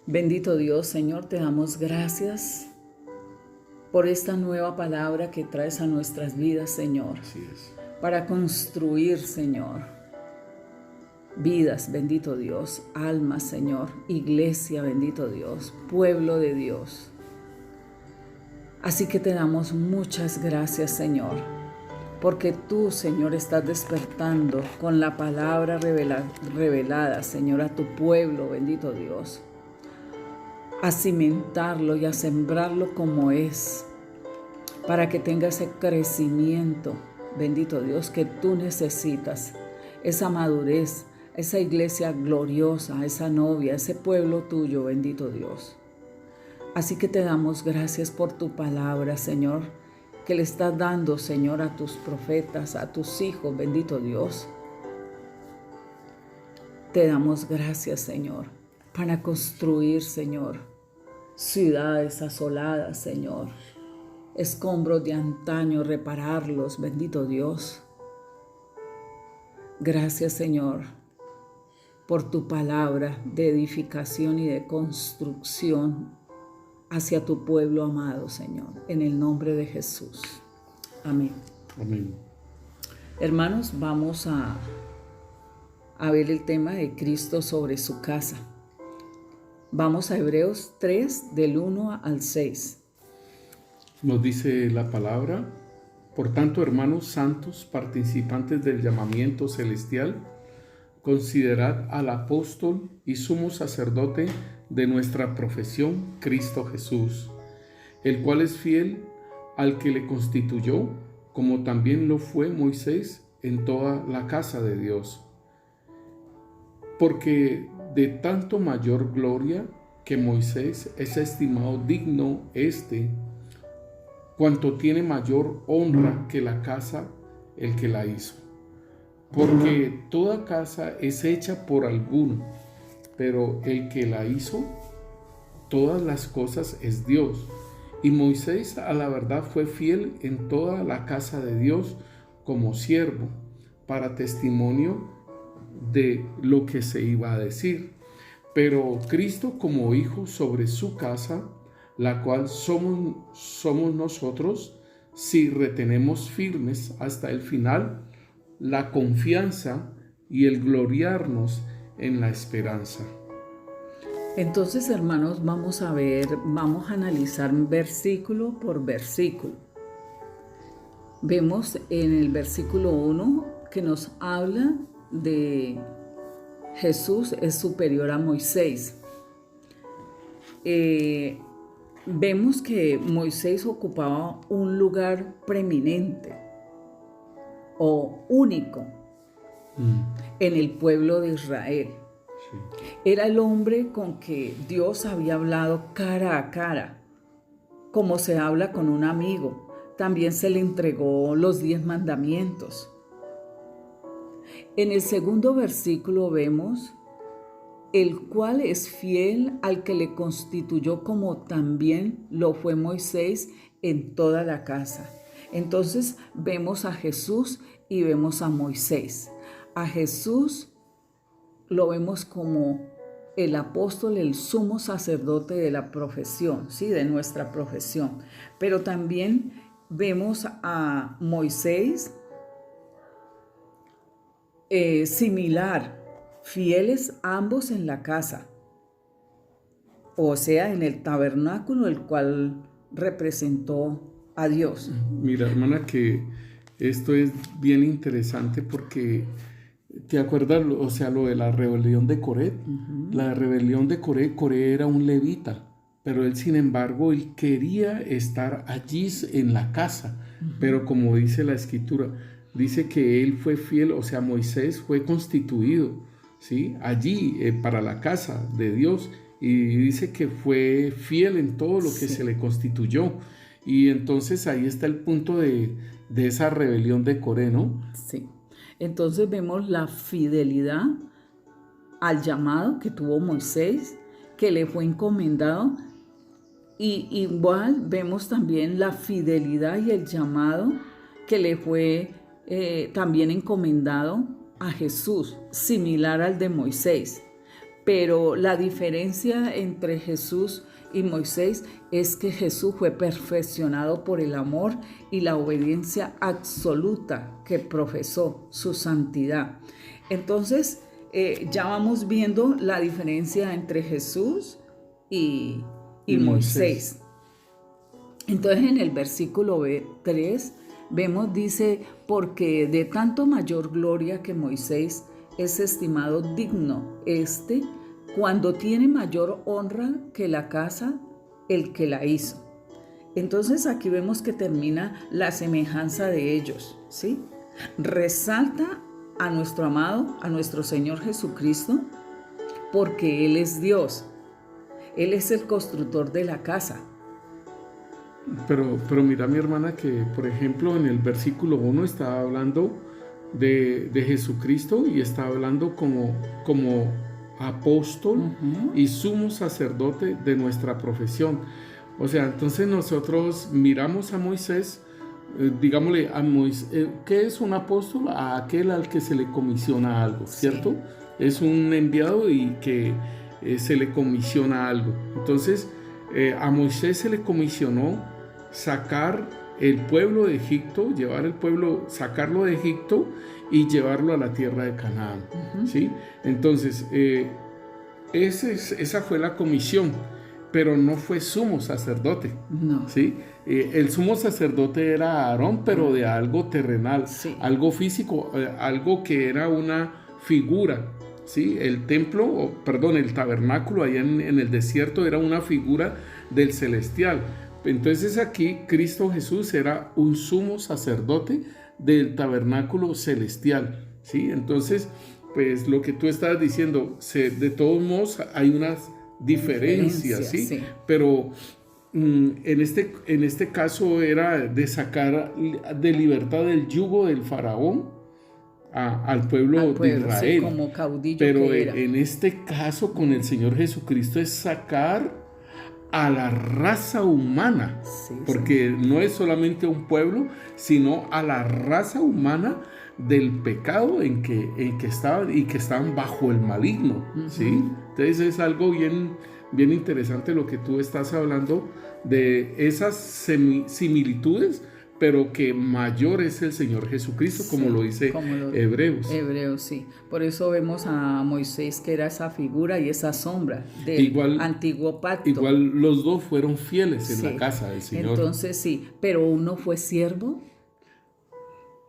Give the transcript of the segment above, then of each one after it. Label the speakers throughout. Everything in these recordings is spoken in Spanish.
Speaker 1: Bendito Dios, Señor, te damos gracias por esta nueva palabra que traes a nuestras vidas, Señor.
Speaker 2: Así es.
Speaker 1: Para construir, Señor, vidas, bendito Dios, almas, Señor, iglesia, bendito Dios, pueblo de Dios. Así que te damos muchas gracias, Señor, porque tú, Señor, estás despertando con la palabra revelada, Señor, a tu pueblo, bendito Dios, a cimentarlo y a sembrarlo como es, para que tenga ese crecimiento, bendito Dios, que tú necesitas, esa madurez, esa iglesia gloriosa, esa novia, ese pueblo tuyo, bendito Dios. Así que te damos gracias por tu palabra, Señor, que le estás dando, Señor, a tus profetas, a tus hijos, bendito Dios. Te damos gracias, Señor, para construir, Señor, ciudades asoladas, Señor, escombros de antaño, repararlos, bendito Dios. Gracias, Señor, por tu palabra de edificación y de construcción hacia tu pueblo amado, Señor, en el nombre de Jesús. Amén.
Speaker 2: Amén.
Speaker 1: Hermanos, vamos a ver el tema de Cristo sobre su casa. Vamos a Hebreos 3, del 1 al 6.
Speaker 2: Nos dice la palabra: por tanto, hermanos santos, participantes del llamamiento celestial, considerad al apóstol y sumo sacerdote de nuestra profesión, Cristo Jesús, el cual es fiel al que le constituyó, como también lo fue Moisés en toda la casa de Dios. Porque de tanto mayor gloria que Moisés es estimado digno cuanto tiene mayor honra que la casa el que la hizo. Porque toda casa es hecha por alguno, pero el que la hizo todas las cosas es Dios. Y Moisés a la verdad fue fiel en toda la casa de Dios como siervo, para testimonio de lo que se iba a decir. Pero Cristo como hijo sobre su casa, la cual somos nosotros, si retenemos firmes hasta el final la confianza y el gloriarnos en la esperanza.
Speaker 1: Entonces, hermanos, vamos a analizar versículo por versículo. Vemos en el versículo 1 que nos habla de Jesús es superior a Moisés. Vemos que Moisés ocupaba un lugar preeminente o único en el pueblo de Israel.
Speaker 2: Sí.
Speaker 1: Era el hombre con que Dios había hablado cara a cara, como se habla con un amigo. También se le entregó los 10 mandamientos. En el segundo versículo vemos: el cual es fiel al que le constituyó, como también lo fue Moisés en toda la casa. Entonces vemos a Jesús y vemos a Moisés. A Jesús lo vemos como el apóstol, el sumo sacerdote de la profesión, ¿sí? De nuestra profesión. Pero también vemos a Moisés similar, fieles ambos en la casa, o sea, en el tabernáculo, el cual representó a Dios.
Speaker 2: Mira, hermana, que esto es bien interesante porque ¿te acuerdas? O sea, lo de la rebelión de Coré. La rebelión de Coré, Coré era un levita, pero él, sin embargo, él quería estar allí en la casa. Pero como dice la escritura, dice que él fue fiel, o sea, Moisés fue constituido, ¿sí? Allí para la casa de Dios, y dice que fue fiel en todo lo que se le constituyó. Y entonces ahí está el punto de esa rebelión de Coré, ¿no?
Speaker 1: Sí. Entonces vemos la fidelidad al llamado que tuvo Moisés, que le fue encomendado, y igual vemos también la fidelidad y el llamado que le fue también encomendado a Jesús, similar al de Moisés. Pero la diferencia entre Jesús y Moisés es que Jesús fue perfeccionado por el amor y la obediencia absoluta que profesó, su santidad. Entonces, ya vamos viendo la diferencia entre Jesús y Moisés. Entonces, en el versículo 3 vemos, dice, porque de tanto mayor gloria que Moisés es estimado digno cuando tiene mayor honra que la casa, el que la hizo. Entonces aquí vemos que termina la semejanza de ellos, ¿sí? Resalta a nuestro amado, a nuestro Señor Jesucristo, porque Él es Dios. Él es el constructor de la casa.
Speaker 2: Pero mira, mi hermana, que por ejemplo en el versículo 1 estaba hablando de Jesucristo y está hablando como apóstol y sumo sacerdote de nuestra profesión. O sea, entonces nosotros miramos a Moisés, digámosle a Moisés, ¿qué es un apóstol? A aquel al que se le comisiona algo, ¿cierto? Sí. Es un enviado y que se le comisiona algo. Entonces, a Moisés se le comisionó sacar el pueblo de Egipto, sacarlo de Egipto y llevarlo a la tierra de Canaán, ¿sí? Entonces, esa fue la comisión, pero no fue sumo sacerdote,
Speaker 1: no.
Speaker 2: ¿sí? El sumo sacerdote era Aarón, pero de algo terrenal,
Speaker 1: sí.
Speaker 2: Algo físico, algo que era una figura, ¿sí? El tabernáculo allá en el desierto era una figura del celestial. Entonces aquí Cristo Jesús era un sumo sacerdote del tabernáculo celestial, ¿sí? Entonces, pues lo que tú estabas diciendo, de todos modos hay unas diferencias, ¿sí? Sí. Pero en este caso era de sacar de libertad del yugo del faraón al pueblo de Israel.
Speaker 1: Sí, como caudillo.
Speaker 2: Pero en este caso con el Señor Jesucristo es sacar a la raza humana, sí, porque no es solamente un pueblo, sino a la raza humana del pecado en que estaban y que estaban bajo el maligno, ¿sí? Entonces es algo bien interesante lo que tú estás hablando de esas similitudes, pero que mayor es el Señor Jesucristo, como lo dice Hebreos.
Speaker 1: Hebreos, sí. Por eso vemos a Moisés, que era esa figura y esa sombra del antiguo pacto.
Speaker 2: Igual los dos fueron fieles en la casa del Señor.
Speaker 1: Entonces sí, pero uno fue siervo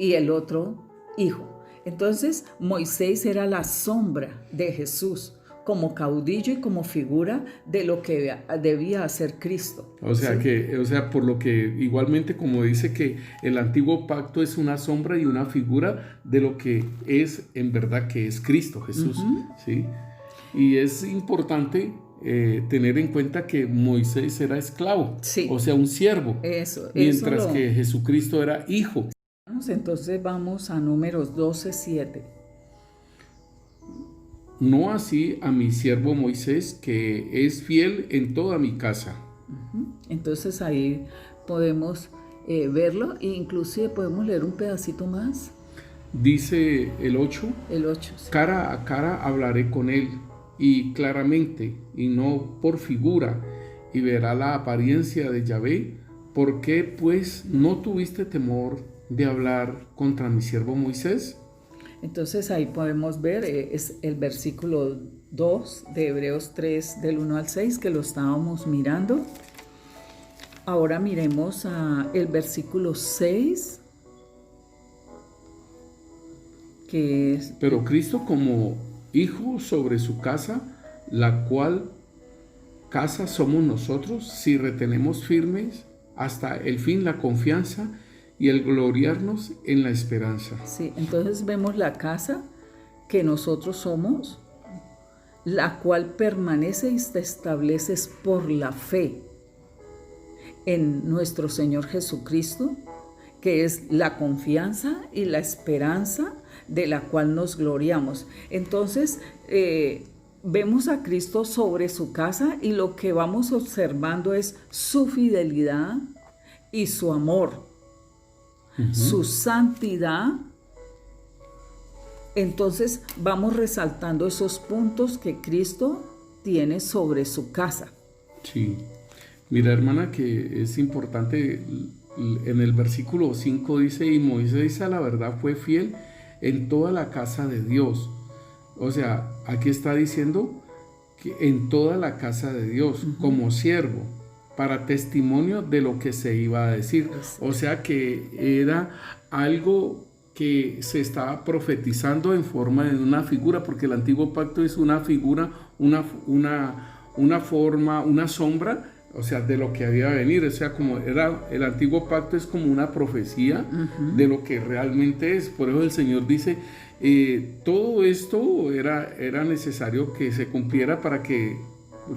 Speaker 1: y el otro hijo. Entonces Moisés era la sombra de Jesús, como caudillo y como figura de lo que debía hacer Cristo.
Speaker 2: O sea, ¿sí? Por lo que igualmente como dice que el antiguo pacto es una sombra y una figura de lo que es en verdad que es Cristo Jesús, ¿sí? Y es importante tener en cuenta que Moisés era esclavo,
Speaker 1: sí.
Speaker 2: O sea, un siervo, mientras que Jesucristo era hijo.
Speaker 1: Entonces vamos a Números 12:7.
Speaker 2: No así a mi siervo Moisés, que es fiel en toda mi casa.
Speaker 1: Entonces ahí podemos verlo e inclusive podemos leer un pedacito más.
Speaker 2: Dice el 8.
Speaker 1: El 8. Sí.
Speaker 2: Cara a cara hablaré con él y claramente y no por figura, y verá la apariencia de Yahvé. ¿Por qué pues no tuviste temor de hablar contra mi siervo Moisés?
Speaker 1: Entonces ahí podemos ver, es el versículo 2 de Hebreos 3 del 1 al 6 que lo estábamos mirando. Ahora miremos el versículo 6, que es...
Speaker 2: Pero Cristo como hijo sobre su casa, la cual casa somos nosotros, si retenemos firmes hasta el fin la confianza y el gloriarnos en la esperanza.
Speaker 1: Sí, entonces vemos la casa que nosotros somos, la cual permanece y se establece por la fe en nuestro Señor Jesucristo, que es la confianza y la esperanza de la cual nos gloriamos. Entonces, vemos a Cristo sobre su casa y lo que vamos observando es su fidelidad y su amor. Su santidad Entonces vamos resaltando esos puntos que Cristo tiene sobre su casa.
Speaker 2: Sí. Mira, hermana, que es importante, en el versículo 5 dice, y Moisés a la verdad fue fiel en toda la casa de Dios. O sea, aquí está diciendo que en toda la casa de Dios, como siervo, para testimonio de lo que se iba a decir. O sea que era algo que se estaba profetizando en forma de una figura, porque el antiguo pacto es una figura, una forma, una sombra, o sea, de lo que había de venir. O sea, como era el antiguo pacto, es como una profecía de lo que realmente es. Por eso el Señor dice, todo esto era necesario que se cumpliera para que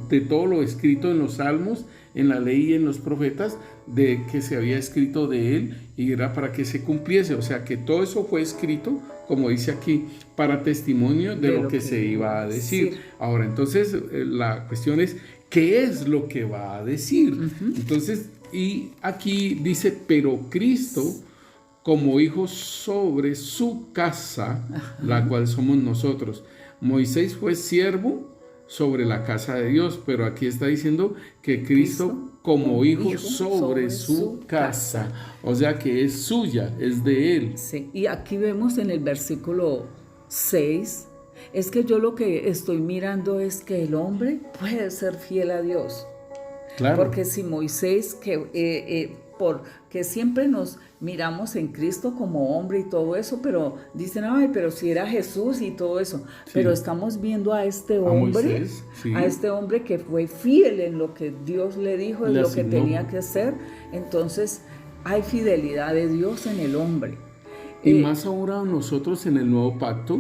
Speaker 2: de todo lo escrito en los salmos, en la ley y en los profetas, de que se había escrito de él, y era para que se cumpliese. O sea que todo eso fue escrito, como dice aquí, para testimonio de lo que se iba a decir. Sí. Ahora, entonces, la cuestión es, ¿qué es lo que va a decir? Entonces, y aquí dice, pero Cristo como hijo sobre su casa, la cual somos nosotros. Moisés fue siervo sobre la casa de Dios, pero aquí está diciendo que Cristo como hijo sobre su casa, o sea que es suya, es de él.
Speaker 1: Sí, y aquí vemos en el versículo 6, es que yo lo que estoy mirando es que el hombre puede ser fiel a Dios. Claro. Porque si Moisés, porque siempre nos miramos en Cristo como hombre y todo eso, pero dicen, ay, pero si era Jesús y todo eso. Sí. Pero estamos viendo a este hombre, Moisés, sí. A este hombre que fue fiel en lo que Dios le dijo, en lo que tenía que hacer. Entonces, hay fidelidad de Dios en el hombre.
Speaker 2: Y más ahora nosotros en el nuevo pacto,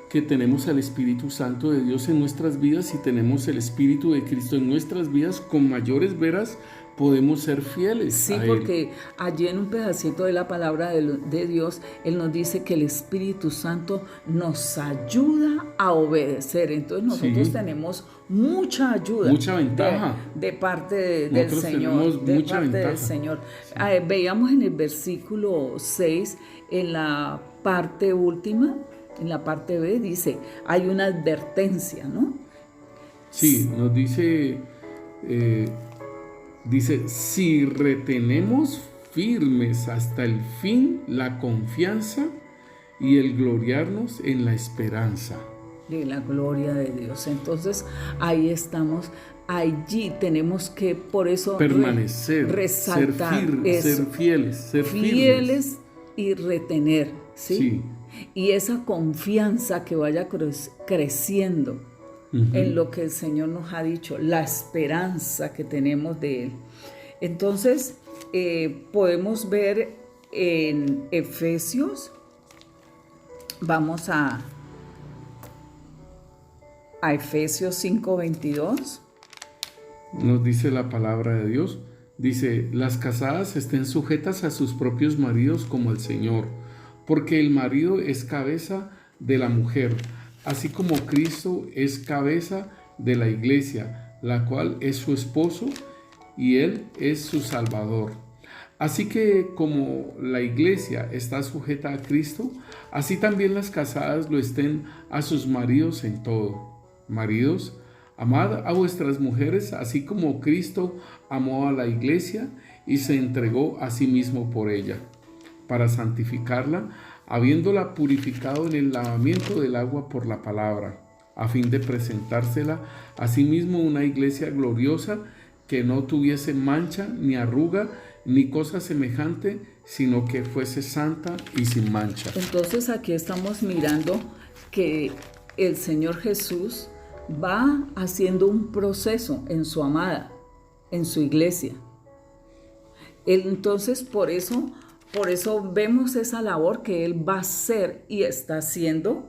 Speaker 2: que tenemos al Espíritu Santo de Dios en nuestras vidas y tenemos el Espíritu de Cristo en nuestras vidas, con mayores veras podemos ser fieles.
Speaker 1: Sí, porque allí en un pedacito de la palabra de Dios, Él nos dice que el Espíritu Santo nos ayuda a obedecer. Entonces nosotros tenemos mucha ayuda.
Speaker 2: Mucha ventaja.
Speaker 1: De parte del Señor. De
Speaker 2: mucha
Speaker 1: parte
Speaker 2: ventaja.
Speaker 1: del Señor. Sí. Veíamos en el versículo 6, en la parte última, en la parte B, dice, hay una advertencia, ¿no?
Speaker 2: Sí, nos dice... Dice, si retenemos firmes hasta el fin la confianza y el gloriarnos en la esperanza.
Speaker 1: De la gloria de Dios. Entonces, ahí estamos, allí tenemos que, por eso,
Speaker 2: permanecer,
Speaker 1: resaltar
Speaker 2: ser fieles, ser firmes.
Speaker 1: Y retener, ¿sí? Sí. Y esa confianza que vaya creciendo. En lo que el Señor nos ha dicho, la esperanza que tenemos de Él. Entonces, podemos ver en Efesios, vamos a Efesios 5:22.
Speaker 2: Nos dice la palabra de Dios, dice, las casadas estén sujetas a sus propios maridos como el Señor, porque el marido es cabeza de la mujer, así como Cristo es cabeza de la iglesia, la cual es su esposo y Él es su Salvador. Así que como la iglesia está sujeta a Cristo, así también las casadas lo estén a sus maridos en todo. Maridos, amad a vuestras mujeres, así como Cristo amó a la iglesia y se entregó a sí mismo por ella, para santificarla, habiéndola purificado en el lavamiento del agua por la palabra, a fin de presentársela a sí mismo una iglesia gloriosa, que no tuviese mancha, ni arruga, ni cosa semejante, sino que fuese santa y sin mancha.
Speaker 1: Entonces aquí estamos mirando que el Señor Jesús va haciendo un proceso en su amada, en su iglesia. Entonces por eso vemos esa labor que Él va a hacer y está haciendo,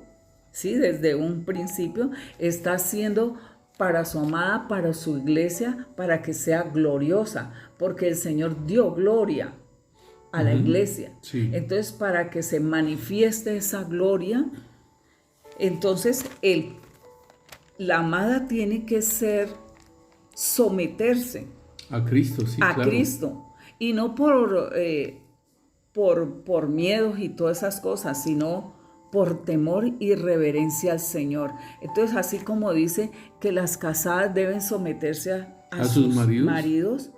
Speaker 1: ¿sí? Desde un principio, está haciendo para su amada, para su iglesia, para que sea gloriosa, porque el Señor dio gloria a la iglesia.
Speaker 2: Sí.
Speaker 1: Entonces, para que se manifieste esa gloria, entonces la amada tiene que someterse
Speaker 2: a Cristo, sí,
Speaker 1: a
Speaker 2: claro.
Speaker 1: Cristo, y no por miedos y todas esas cosas, sino por temor y reverencia al Señor. Entonces, así como dice que las casadas deben someterse a sus maridos,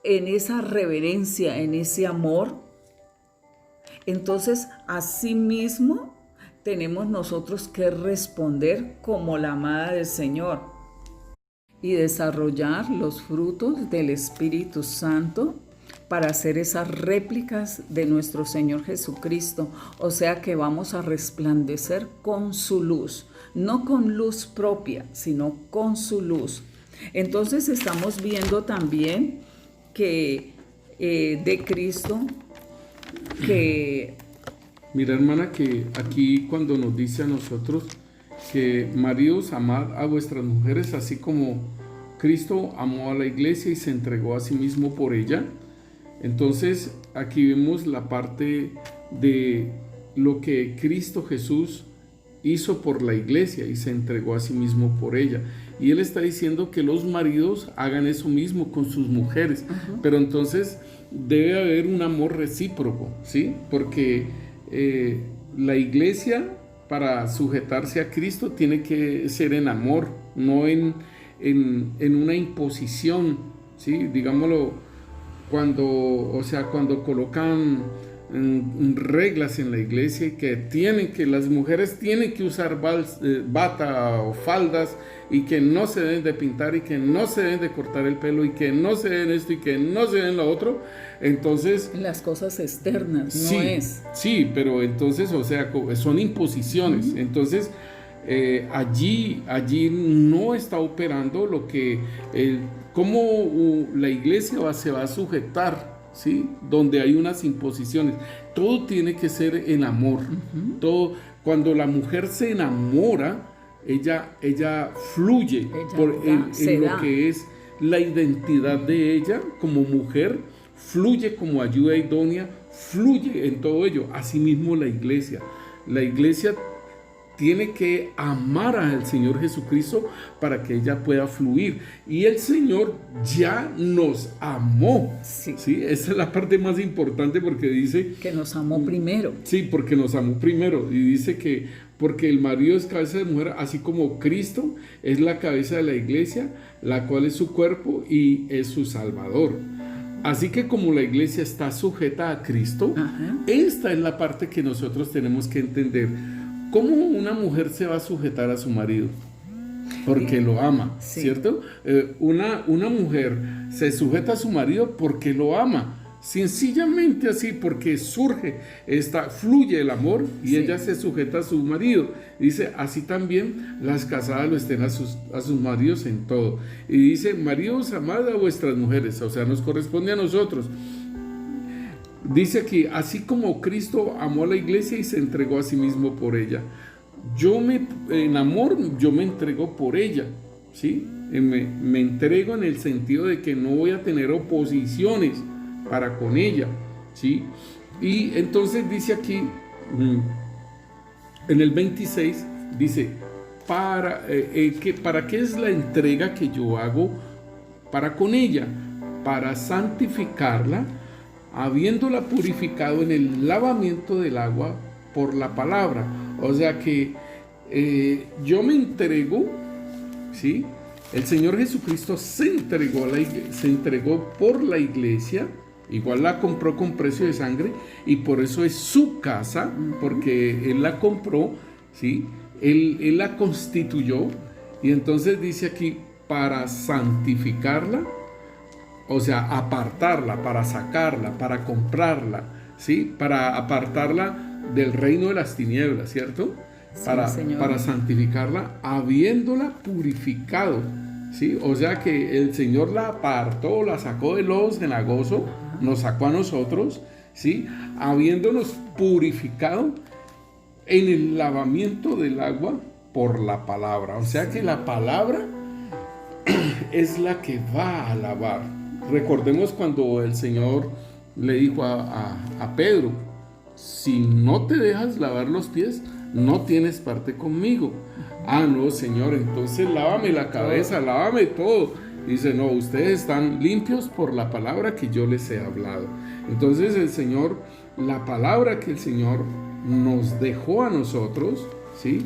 Speaker 1: en esa reverencia, en ese amor, entonces, asimismo, tenemos nosotros que responder como la amada del Señor y desarrollar los frutos del Espíritu Santo para hacer esas réplicas de nuestro Señor Jesucristo. O sea que vamos a resplandecer con su luz, no con luz propia, sino con su luz. Entonces estamos viendo también que de Cristo, que...
Speaker 2: Mira, hermana, que aquí cuando nos dice a nosotros que maridos, amad a vuestras mujeres, así como Cristo amó a la iglesia y se entregó a sí mismo por ella. Entonces aquí vemos la parte de lo que Cristo Jesús hizo por la iglesia y se entregó a sí mismo por ella. Y él está diciendo que los maridos hagan eso mismo con sus mujeres. Pero entonces debe haber un amor recíproco, ¿sí? Porque la iglesia, para sujetarse a Cristo, tiene que ser en amor, no en una imposición, ¿sí? Digámoslo, cuando colocan reglas en la iglesia que las mujeres tienen que usar bata o faldas y que no se deben de pintar y que no se deben de cortar el pelo y que no se deben esto y que no se deben lo otro. Entonces,
Speaker 1: las cosas externas,
Speaker 2: sí,
Speaker 1: no es.
Speaker 2: Sí, pero entonces, son imposiciones. Entonces, allí no está operando lo que, cómo la iglesia se va a sujetar, ¿sí? Donde hay unas imposiciones. Todo tiene que ser en amor. Todo, cuando la mujer se enamora, ella fluye en lo que es la identidad de ella como mujer, fluye como ayuda idónea, fluye en todo ello. Asimismo la iglesia tiene que amar al Señor Jesucristo para que ella pueda fluir. Y el Señor ya nos amó.
Speaker 1: Sí.
Speaker 2: ¿Sí? Esa es la parte más importante, porque dice
Speaker 1: que nos amó primero.
Speaker 2: Sí, porque nos amó primero. Y dice que porque el marido es cabeza de mujer, así como Cristo es la cabeza de la iglesia, la cual es su cuerpo y es su Salvador. Así que como la iglesia está sujeta a Cristo, esta es la parte que nosotros tenemos que entender. ¿Cómo una mujer se va a sujetar a su marido? Porque lo ama, sí. ¿Cierto? Una mujer se sujeta a su marido porque lo ama. Sencillamente así, porque fluye el amor y sí. Ella se sujeta a su marido. Dice, así también las casadas lo estén a sus maridos en todo. Y dice, maridos, amad a vuestras mujeres. O sea, nos corresponde a nosotros. Dice aquí, así como Cristo amó a la iglesia y se entregó a sí mismo por ella. En amor, yo me entrego por ella, ¿sí? Me entrego en el sentido de que no voy a tener oposiciones para con ella, ¿sí? Y entonces dice aquí, en el 26, dice, ¿para qué es la entrega que yo hago para con ella? Para santificarla, habiéndola purificado en el lavamiento del agua por la palabra. O sea que yo me entrego, ¿sí? El Señor Jesucristo se entregó por la iglesia, igual la compró con precio de sangre, y por eso es su casa, porque Él la compró, ¿sí? Él la constituyó, y entonces dice aquí, para santificarla, o sea, apartarla, para sacarla, para comprarla, ¿sí? Para apartarla del reino de las tinieblas, ¿cierto? Sí, para santificarla, habiéndola purificado, ¿sí? O sea que el Señor la apartó, la sacó del lodo cenagoso, nos sacó a nosotros, ¿sí? Habiéndonos purificado en el lavamiento del agua por la palabra. O sea que la palabra es la que va a lavar. Recordemos cuando el Señor le dijo a Pedro, si no te dejas lavar los pies, no tienes parte conmigo. Ah, no, Señor, entonces lávame la cabeza, lávame todo. Dice, no, ustedes están limpios por la palabra que yo les he hablado. Entonces el Señor, la palabra que el Señor nos dejó a nosotros, ¿sí?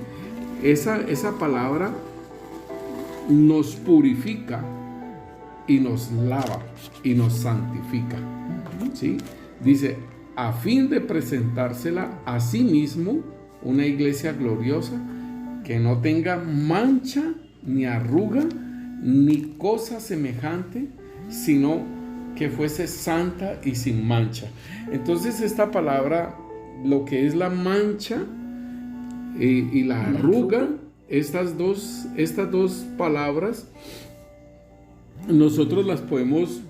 Speaker 2: Esa palabra nos purifica y nos lava y nos santifica, ¿sí? Dice, a fin de presentársela a sí mismo, una iglesia gloriosa, que no tenga mancha, ni arruga, ni cosa semejante, sino que fuese santa y sin mancha. Entonces esta palabra, lo que es la mancha y la arruga, estas dos palabras, nosotros las podemos,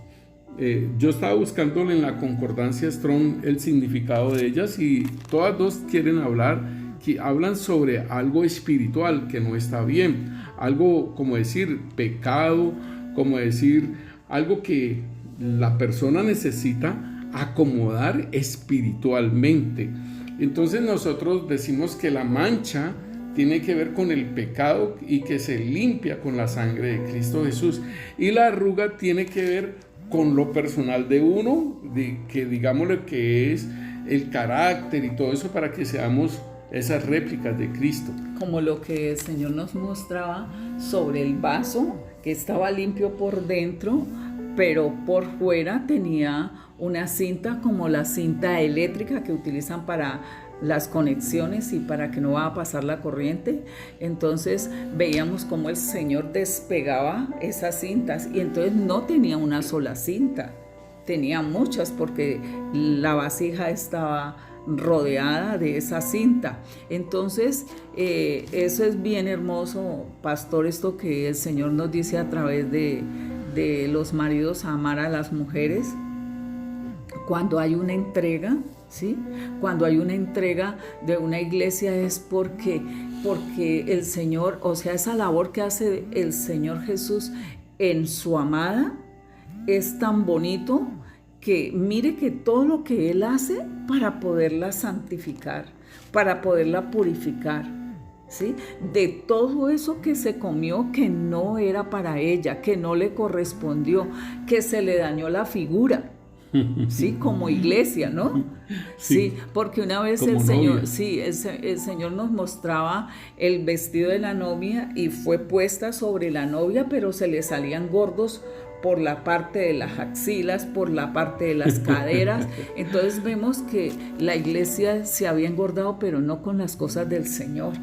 Speaker 2: yo estaba buscando en la concordancia Strong el significado de ellas, y todas dos hablan sobre algo espiritual que no está bien, algo como decir pecado, como decir algo que la persona necesita acomodar espiritualmente. Entonces nosotros decimos que la mancha tiene que ver con el pecado y que se limpia con la sangre de Cristo Jesús, y la arruga tiene que ver con lo personal de uno, de que digámosle que es el carácter y todo eso, para que seamos esas réplicas de Cristo.
Speaker 1: Como lo que el Señor nos mostraba sobre el vaso, que estaba limpio por dentro, pero por fuera tenía una cinta, como la cinta eléctrica que utilizan para las conexiones y para que no va a pasar la corriente. Entonces veíamos cómo el Señor despegaba esas cintas, y entonces no tenía una sola cinta, tenía muchas, porque la vasija estaba rodeada de esa cinta. Entonces eso es bien hermoso, pastor, esto que el Señor nos dice a través de los maridos, a amar a las mujeres cuando hay una entrega, ¿sí? Cuando hay una entrega de una iglesia es porque el Señor, o sea, esa labor que hace el Señor Jesús en su amada es tan bonito, que mire que todo lo que Él hace para poderla santificar, para poderla purificar, ¿sí? De todo eso que se comió, que no era para ella, que no le correspondió, que se le dañó la figura, ¿sí? Como iglesia, ¿no? Sí, porque una vez el Señor, sí, el Señor nos mostraba el vestido de la novia y fue puesta sobre la novia, pero se le salían gordos por la parte de las axilas, por la parte de las caderas. Entonces vemos que la iglesia se había engordado, pero no con las cosas del Señor,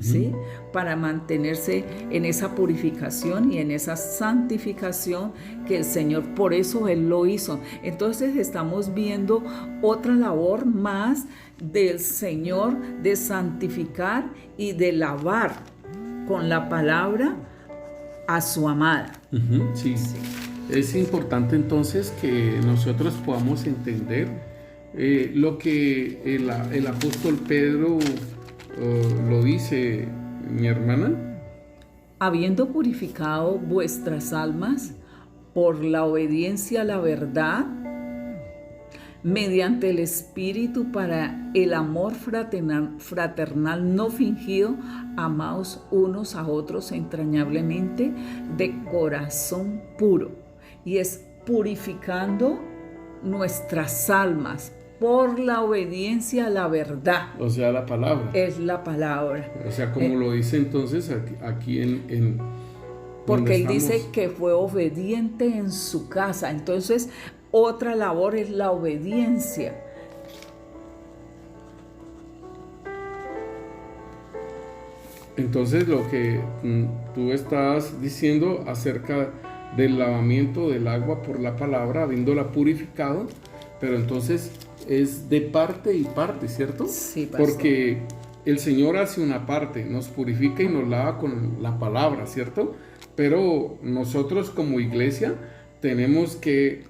Speaker 1: ¿sí? Para mantenerse en esa purificación y en esa santificación que el Señor, por eso Él lo hizo. Entonces estamos viendo otra labor más del Señor de santificar y de lavar con la palabra a su amada.
Speaker 2: Sí. Es importante entonces que nosotros podamos entender lo que el apóstol Pedro lo dice, mi hermana.
Speaker 1: Habiendo purificado vuestras almas por la obediencia a la verdad, mediante el Espíritu, para el amor fraternal no fingido, amaos unos a otros entrañablemente de corazón puro. Y es purificando nuestras almas por la obediencia a la verdad.
Speaker 2: O sea, la palabra.
Speaker 1: Es la palabra.
Speaker 2: O sea, como lo dice entonces aquí en
Speaker 1: porque Él dice que fue obediente en su casa. Entonces, otra labor es la obediencia.
Speaker 2: Entonces, lo que tú estás diciendo acerca del lavamiento del agua por la palabra, habiéndola purificado, pero entonces es de parte y parte, ¿cierto?
Speaker 1: Sí, pastor.
Speaker 2: Porque el Señor hace una parte, nos purifica y nos lava con la palabra, ¿cierto? Pero nosotros como iglesia tenemos que,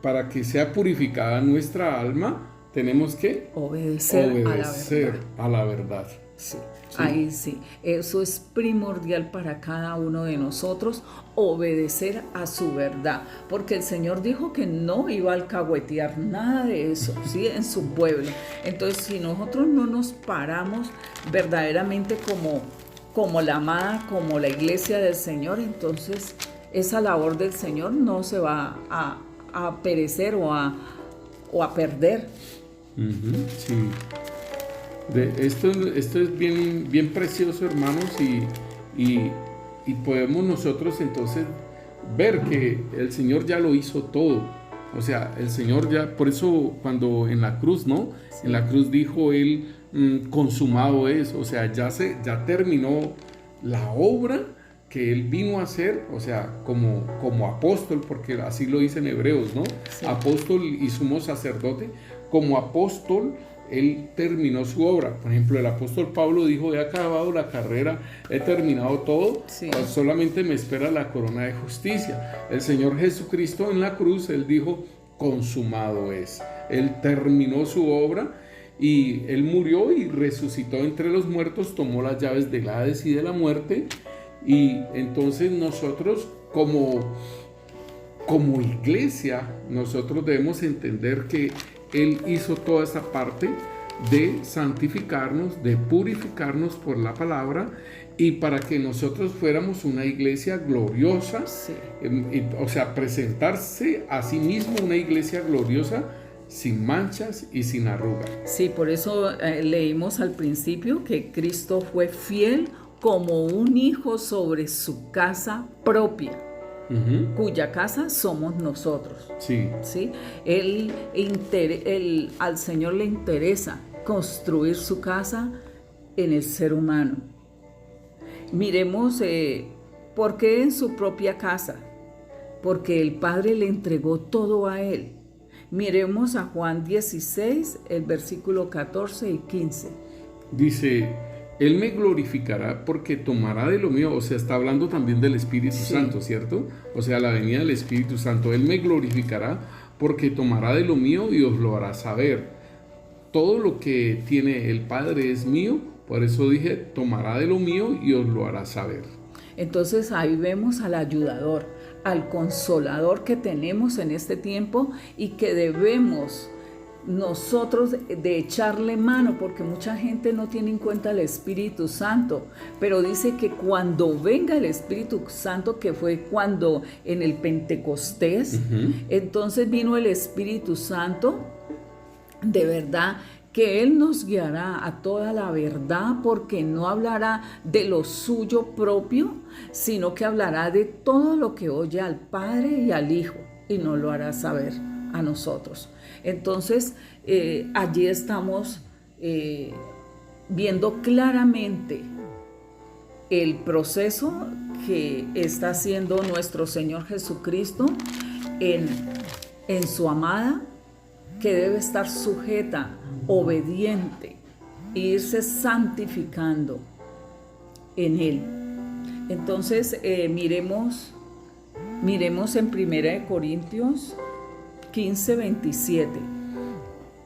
Speaker 2: para que sea purificada nuestra alma, tenemos que
Speaker 1: obedecer
Speaker 2: a la verdad.
Speaker 1: Sí. Sí. Ahí sí, eso es primordial para cada uno de nosotros, obedecer a su verdad, porque el Señor dijo que no iba a alcahuetear nada de eso, ¿sí? En su pueblo. Entonces, si nosotros no nos paramos verdaderamente como la amada, como la iglesia del Señor, entonces esa labor del Señor no se va a perecer o a perder.
Speaker 2: Sí. Esto es bien, bien precioso, hermanos, y podemos nosotros entonces ver que el Señor ya lo hizo todo. O sea, el Señor ya, por eso cuando en la cruz, ¿no? Sí. En la cruz dijo Él, consumado es, o sea, ya terminó la obra que Él vino a hacer, o sea, como apóstol, porque así lo dice en Hebreos, ¿no? Sí. Apóstol y sumo sacerdote, como apóstol, Él terminó su obra. Por ejemplo, el apóstol Pablo dijo, he acabado la carrera, he terminado todo, sí. Solamente me espera la corona de justicia. El Señor Jesucristo en la cruz, Él dijo, consumado es. Él terminó su obra y Él murió y resucitó entre los muertos, tomó las llaves del Hades y de la muerte. Y entonces nosotros como iglesia, nosotros debemos entender que Él hizo toda esa parte de santificarnos, de purificarnos por la palabra y para que nosotros fuéramos una iglesia gloriosa, sí. O sea, presentarse a sí mismo una iglesia gloriosa sin manchas y sin arrugas.
Speaker 1: Sí, por eso leímos al principio que Cristo fue fiel como un hijo sobre su casa propia. Uh-huh. Cuya casa somos nosotros.
Speaker 2: Sí.
Speaker 1: ¿Sí? Al Señor le interesa construir su casa en el ser humano. Miremos por qué en su propia casa, porque el Padre le entregó todo a Él. Miremos a Juan 16, el versículo 14 y 15.
Speaker 2: Dice, Él me glorificará porque tomará de lo mío, o sea, está hablando también del Espíritu sí. Santo, ¿cierto? O sea, la venida del Espíritu Santo. Él me glorificará porque tomará de lo mío y os lo hará saber. Todo lo que tiene el Padre es mío, por eso dije, tomará de lo mío y os lo hará saber.
Speaker 1: Entonces ahí vemos al ayudador, al consolador que tenemos en este tiempo y que debemos nosotros de echarle mano, porque mucha gente no tiene en cuenta el Espíritu Santo, pero dice que cuando venga el Espíritu Santo, que fue cuando en el Pentecostés, uh-huh. Entonces vino el Espíritu Santo, de verdad, que Él nos guiará a toda la verdad, porque no hablará de lo suyo propio, sino que hablará de todo lo que oye al Padre y al Hijo, y nos lo hará saber a nosotros. Entonces, allí estamos viendo claramente el proceso que está haciendo nuestro Señor Jesucristo en su amada, que debe estar sujeta, obediente, e irse santificando en Él. Entonces, miremos en 1 Corintios 15, 27.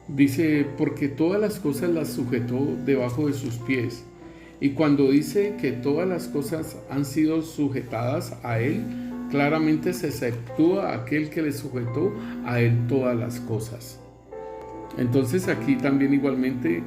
Speaker 2: Dice, porque todas las cosas las sujetó debajo de sus pies. Y cuando dice que todas las cosas han sido sujetadas a Él, claramente se exceptúa aquel que le sujetó a Él todas las cosas. Entonces aquí también igualmente,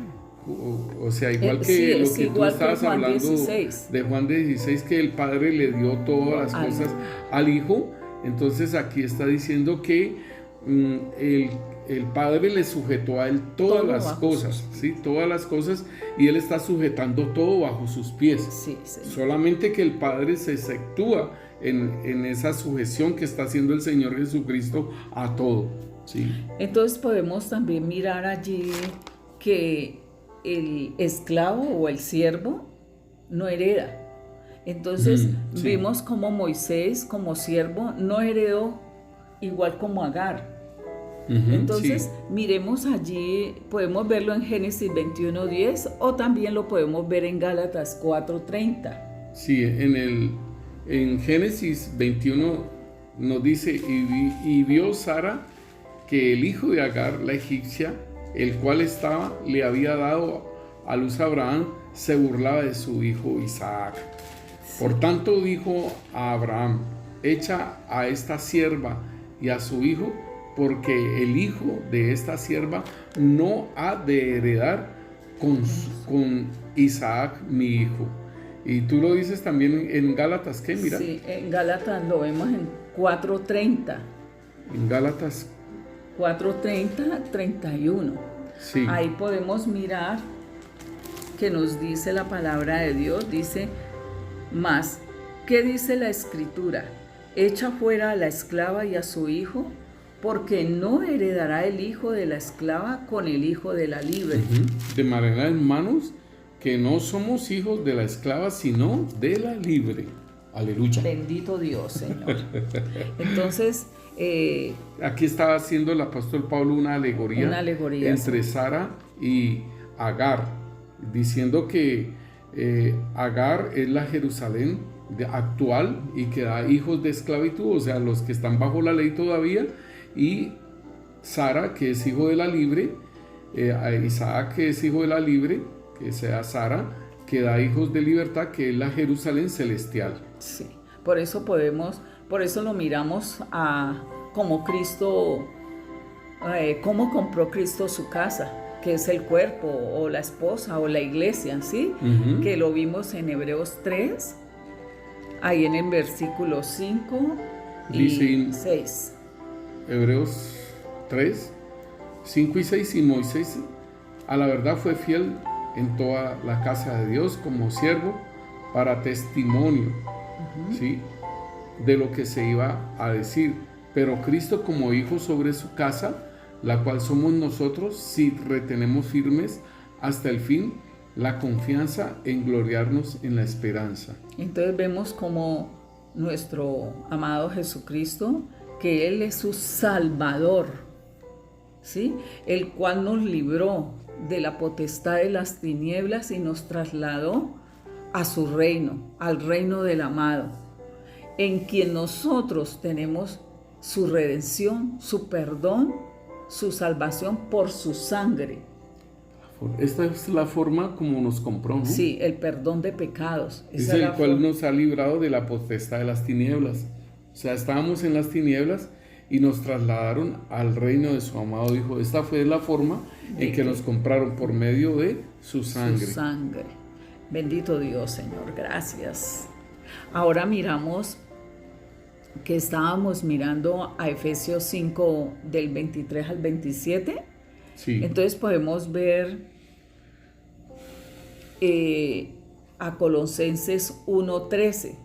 Speaker 2: o sea, igual que sí, lo que tú estabas hablando 16. De Juan 16, que el Padre le dio todas las cosas al Hijo, entonces aquí está diciendo que el Padre le sujetó a Él todas las cosas, ¿sí? Todas las cosas, y Él está sujetando todo bajo sus pies.
Speaker 1: Sí, sí.
Speaker 2: Solamente que el Padre se exceptúa en esa sujeción que está haciendo el Señor Jesucristo a todo. Sí.
Speaker 1: Entonces podemos también mirar allí que el esclavo o el siervo no hereda. Entonces sí. Vimos como Moisés como siervo no heredó igual como Agar. Entonces sí. Miremos allí, podemos verlo en Génesis 21:10 o también lo podemos ver en Gálatas 4:30.
Speaker 2: Sí, en Génesis 21 nos dice, y vio Sara que el hijo de Agar, la egipcia, el cual le había dado a luz a Abraham, se burlaba de su hijo Isaac. Sí. Por tanto dijo a Abraham, echa a esta sierva y a su hijo, porque el hijo de esta sierva no ha de heredar con Isaac mi hijo. Y tú lo dices también en Gálatas, ¿qué? Mira.
Speaker 1: Sí, en Gálatas lo vemos en 4:30.
Speaker 2: En
Speaker 1: que nos dice la palabra de Dios. Dice, más, ¿qué dice la Escritura? Echa fuera a la esclava y a su hijo, porque no heredará el hijo de la esclava con el hijo de la libre.
Speaker 2: De manera, hermanos, que no somos hijos de la esclava, sino de la libre. Aleluya.
Speaker 1: Bendito Dios, Señor. Entonces,
Speaker 2: aquí estaba haciendo el apóstol Pablo una alegoría entre Sara y Agar, diciendo que Agar es la Jerusalén actual y que da hijos de esclavitud, o sea, los que están bajo la ley todavía, y Sara, que es hijo de la libre, Isaac, que es hijo de la libre, que sea Sara, que da hijos de libertad, que es la Jerusalén celestial.
Speaker 1: Sí, por eso lo miramos como Cristo, cómo compró Cristo su casa, que es el cuerpo, o la esposa, o la iglesia, ¿sí? Que lo vimos en Hebreos 3, ahí en el versículo 5 y 6.
Speaker 2: Hebreos 3, 5 y 6, y Moisés a la verdad fue fiel en toda la casa de Dios como siervo para testimonio, ¿sí?, de lo que se iba a decir. Pero Cristo como hijo sobre su casa, la cual somos nosotros, si retenemos firmes hasta el fin la confianza en gloriarnos en la esperanza.
Speaker 1: Entonces vemos como nuestro amado Jesucristo, que Él es su Salvador, ¿sí?, el cual nos libró de la potestad de las tinieblas y nos trasladó a su reino, al reino del amado, en quien nosotros tenemos su redención, su perdón, su salvación por su sangre.
Speaker 2: Esta es la forma como nos compró, ¿no?
Speaker 1: Sí, el perdón de pecados.
Speaker 2: Es el cual nos ha librado de la potestad de las tinieblas. O sea, estábamos en las tinieblas y nos trasladaron al reino de su amado Hijo. Esta fue la forma en que nos compraron, por medio de su sangre.
Speaker 1: Su sangre. Bendito Dios, Señor. Gracias. Ahora miramos que estábamos mirando a Efesios 5 del 23 al 27.
Speaker 2: Sí.
Speaker 1: Entonces podemos ver a Colosenses 1:13.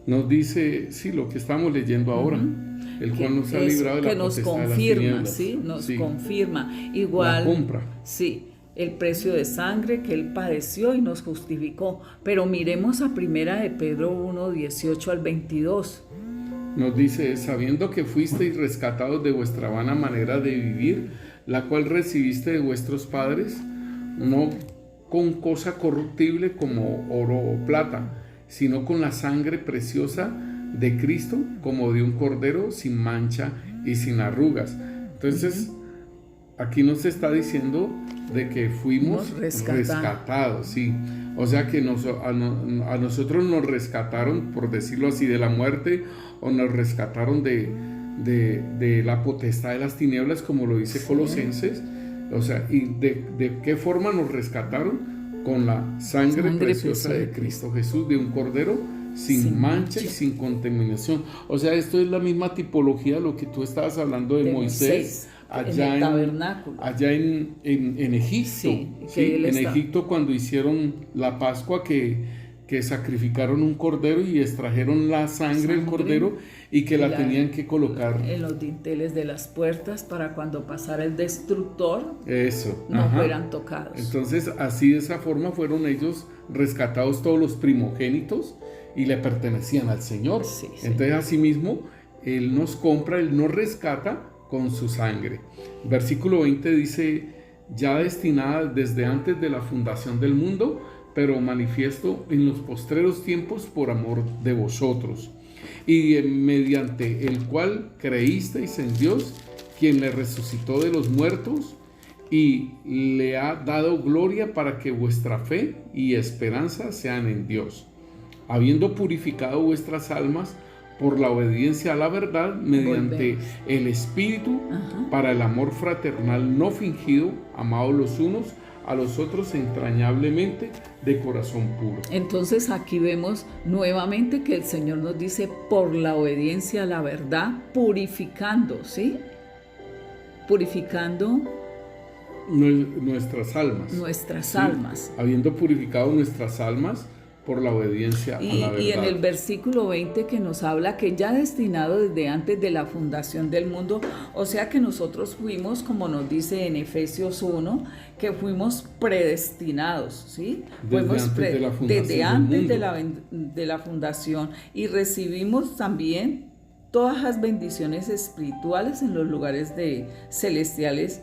Speaker 2: Nos dice, sí, lo que estamos leyendo ahora, el cual nos ha librado de la potestad de las tinieblas.
Speaker 1: ¿Sí? Nos confirma. Igual,
Speaker 2: la compra.
Speaker 1: Sí, el precio de sangre que Él padeció y nos justificó. Pero miremos a primera de Pedro 1, 18 al 22.
Speaker 2: Nos dice, sabiendo que fuisteis rescatados de vuestra vana manera de vivir, la cual recibiste de vuestros padres, no con cosa corruptible como oro o plata, sino con la sangre preciosa de Cristo, como de un cordero sin mancha y sin arrugas. Entonces, aquí nos está diciendo de que fuimos rescatados, sí. O sea que a nosotros nos rescataron, por decirlo así, de la muerte, o nos rescataron de la potestad de las tinieblas, como lo dice Colosenses. O sea, ¿y de qué forma nos rescataron? Con la sangre preciosa de Cristo Jesús, de un cordero sin mancha y sin contaminación. O sea, esto es la misma tipología de lo que tú estabas hablando de Moisés allá
Speaker 1: en el tabernáculo,
Speaker 2: allá en Egipto. En Egipto, cuando hicieron la Pascua, que sacrificaron un cordero y extrajeron la sangre del cordero y que la tenían que colocar
Speaker 1: en los dinteles de las puertas para cuando pasara el destructor, no fueran tocados.
Speaker 2: Entonces, así de esa forma fueron ellos rescatados, todos los primogénitos, y le pertenecían al Señor. Entonces, asimismo, Él nos compra, Él nos rescata con su sangre. Versículo 20 dice, ya destinada desde antes de la fundación del mundo, pero manifiesto en los postreros tiempos por amor de vosotros, y mediante el cual creísteis en Dios, quien le resucitó de los muertos y le ha dado gloria, para que vuestra fe y esperanza sean en Dios, habiendo purificado vuestras almas por la obediencia a la verdad mediante el Espíritu, para el amor fraternal no fingido, amados los unos a los otros entrañablemente de corazón puro.
Speaker 1: Entonces aquí vemos nuevamente que el Señor nos dice, por la obediencia a la verdad, purificando, ¿sí? Purificando
Speaker 2: nuestras almas.
Speaker 1: Nuestras
Speaker 2: ¿sí?
Speaker 1: almas.
Speaker 2: Habiendo purificado nuestras almas por la obediencia a la verdad.
Speaker 1: Y en el versículo 20 que nos habla que ya destinado desde antes de la fundación del mundo, o sea que nosotros fuimos, como nos dice en Efesios 1, que fuimos predestinados, ¿sí? Desde antes de la fundación, y recibimos también todas las bendiciones espirituales en los lugares celestiales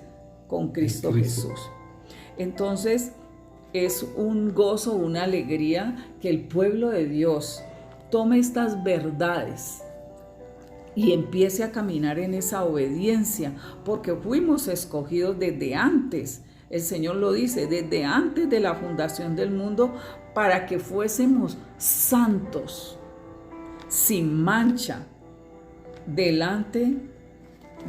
Speaker 1: con Cristo Jesús. Entonces, es un gozo, una alegría que el pueblo de Dios tome estas verdades y empiece a caminar en esa obediencia, porque fuimos escogidos desde antes. El Señor lo dice, desde antes de la fundación del mundo, para que fuésemos santos, sin mancha, delante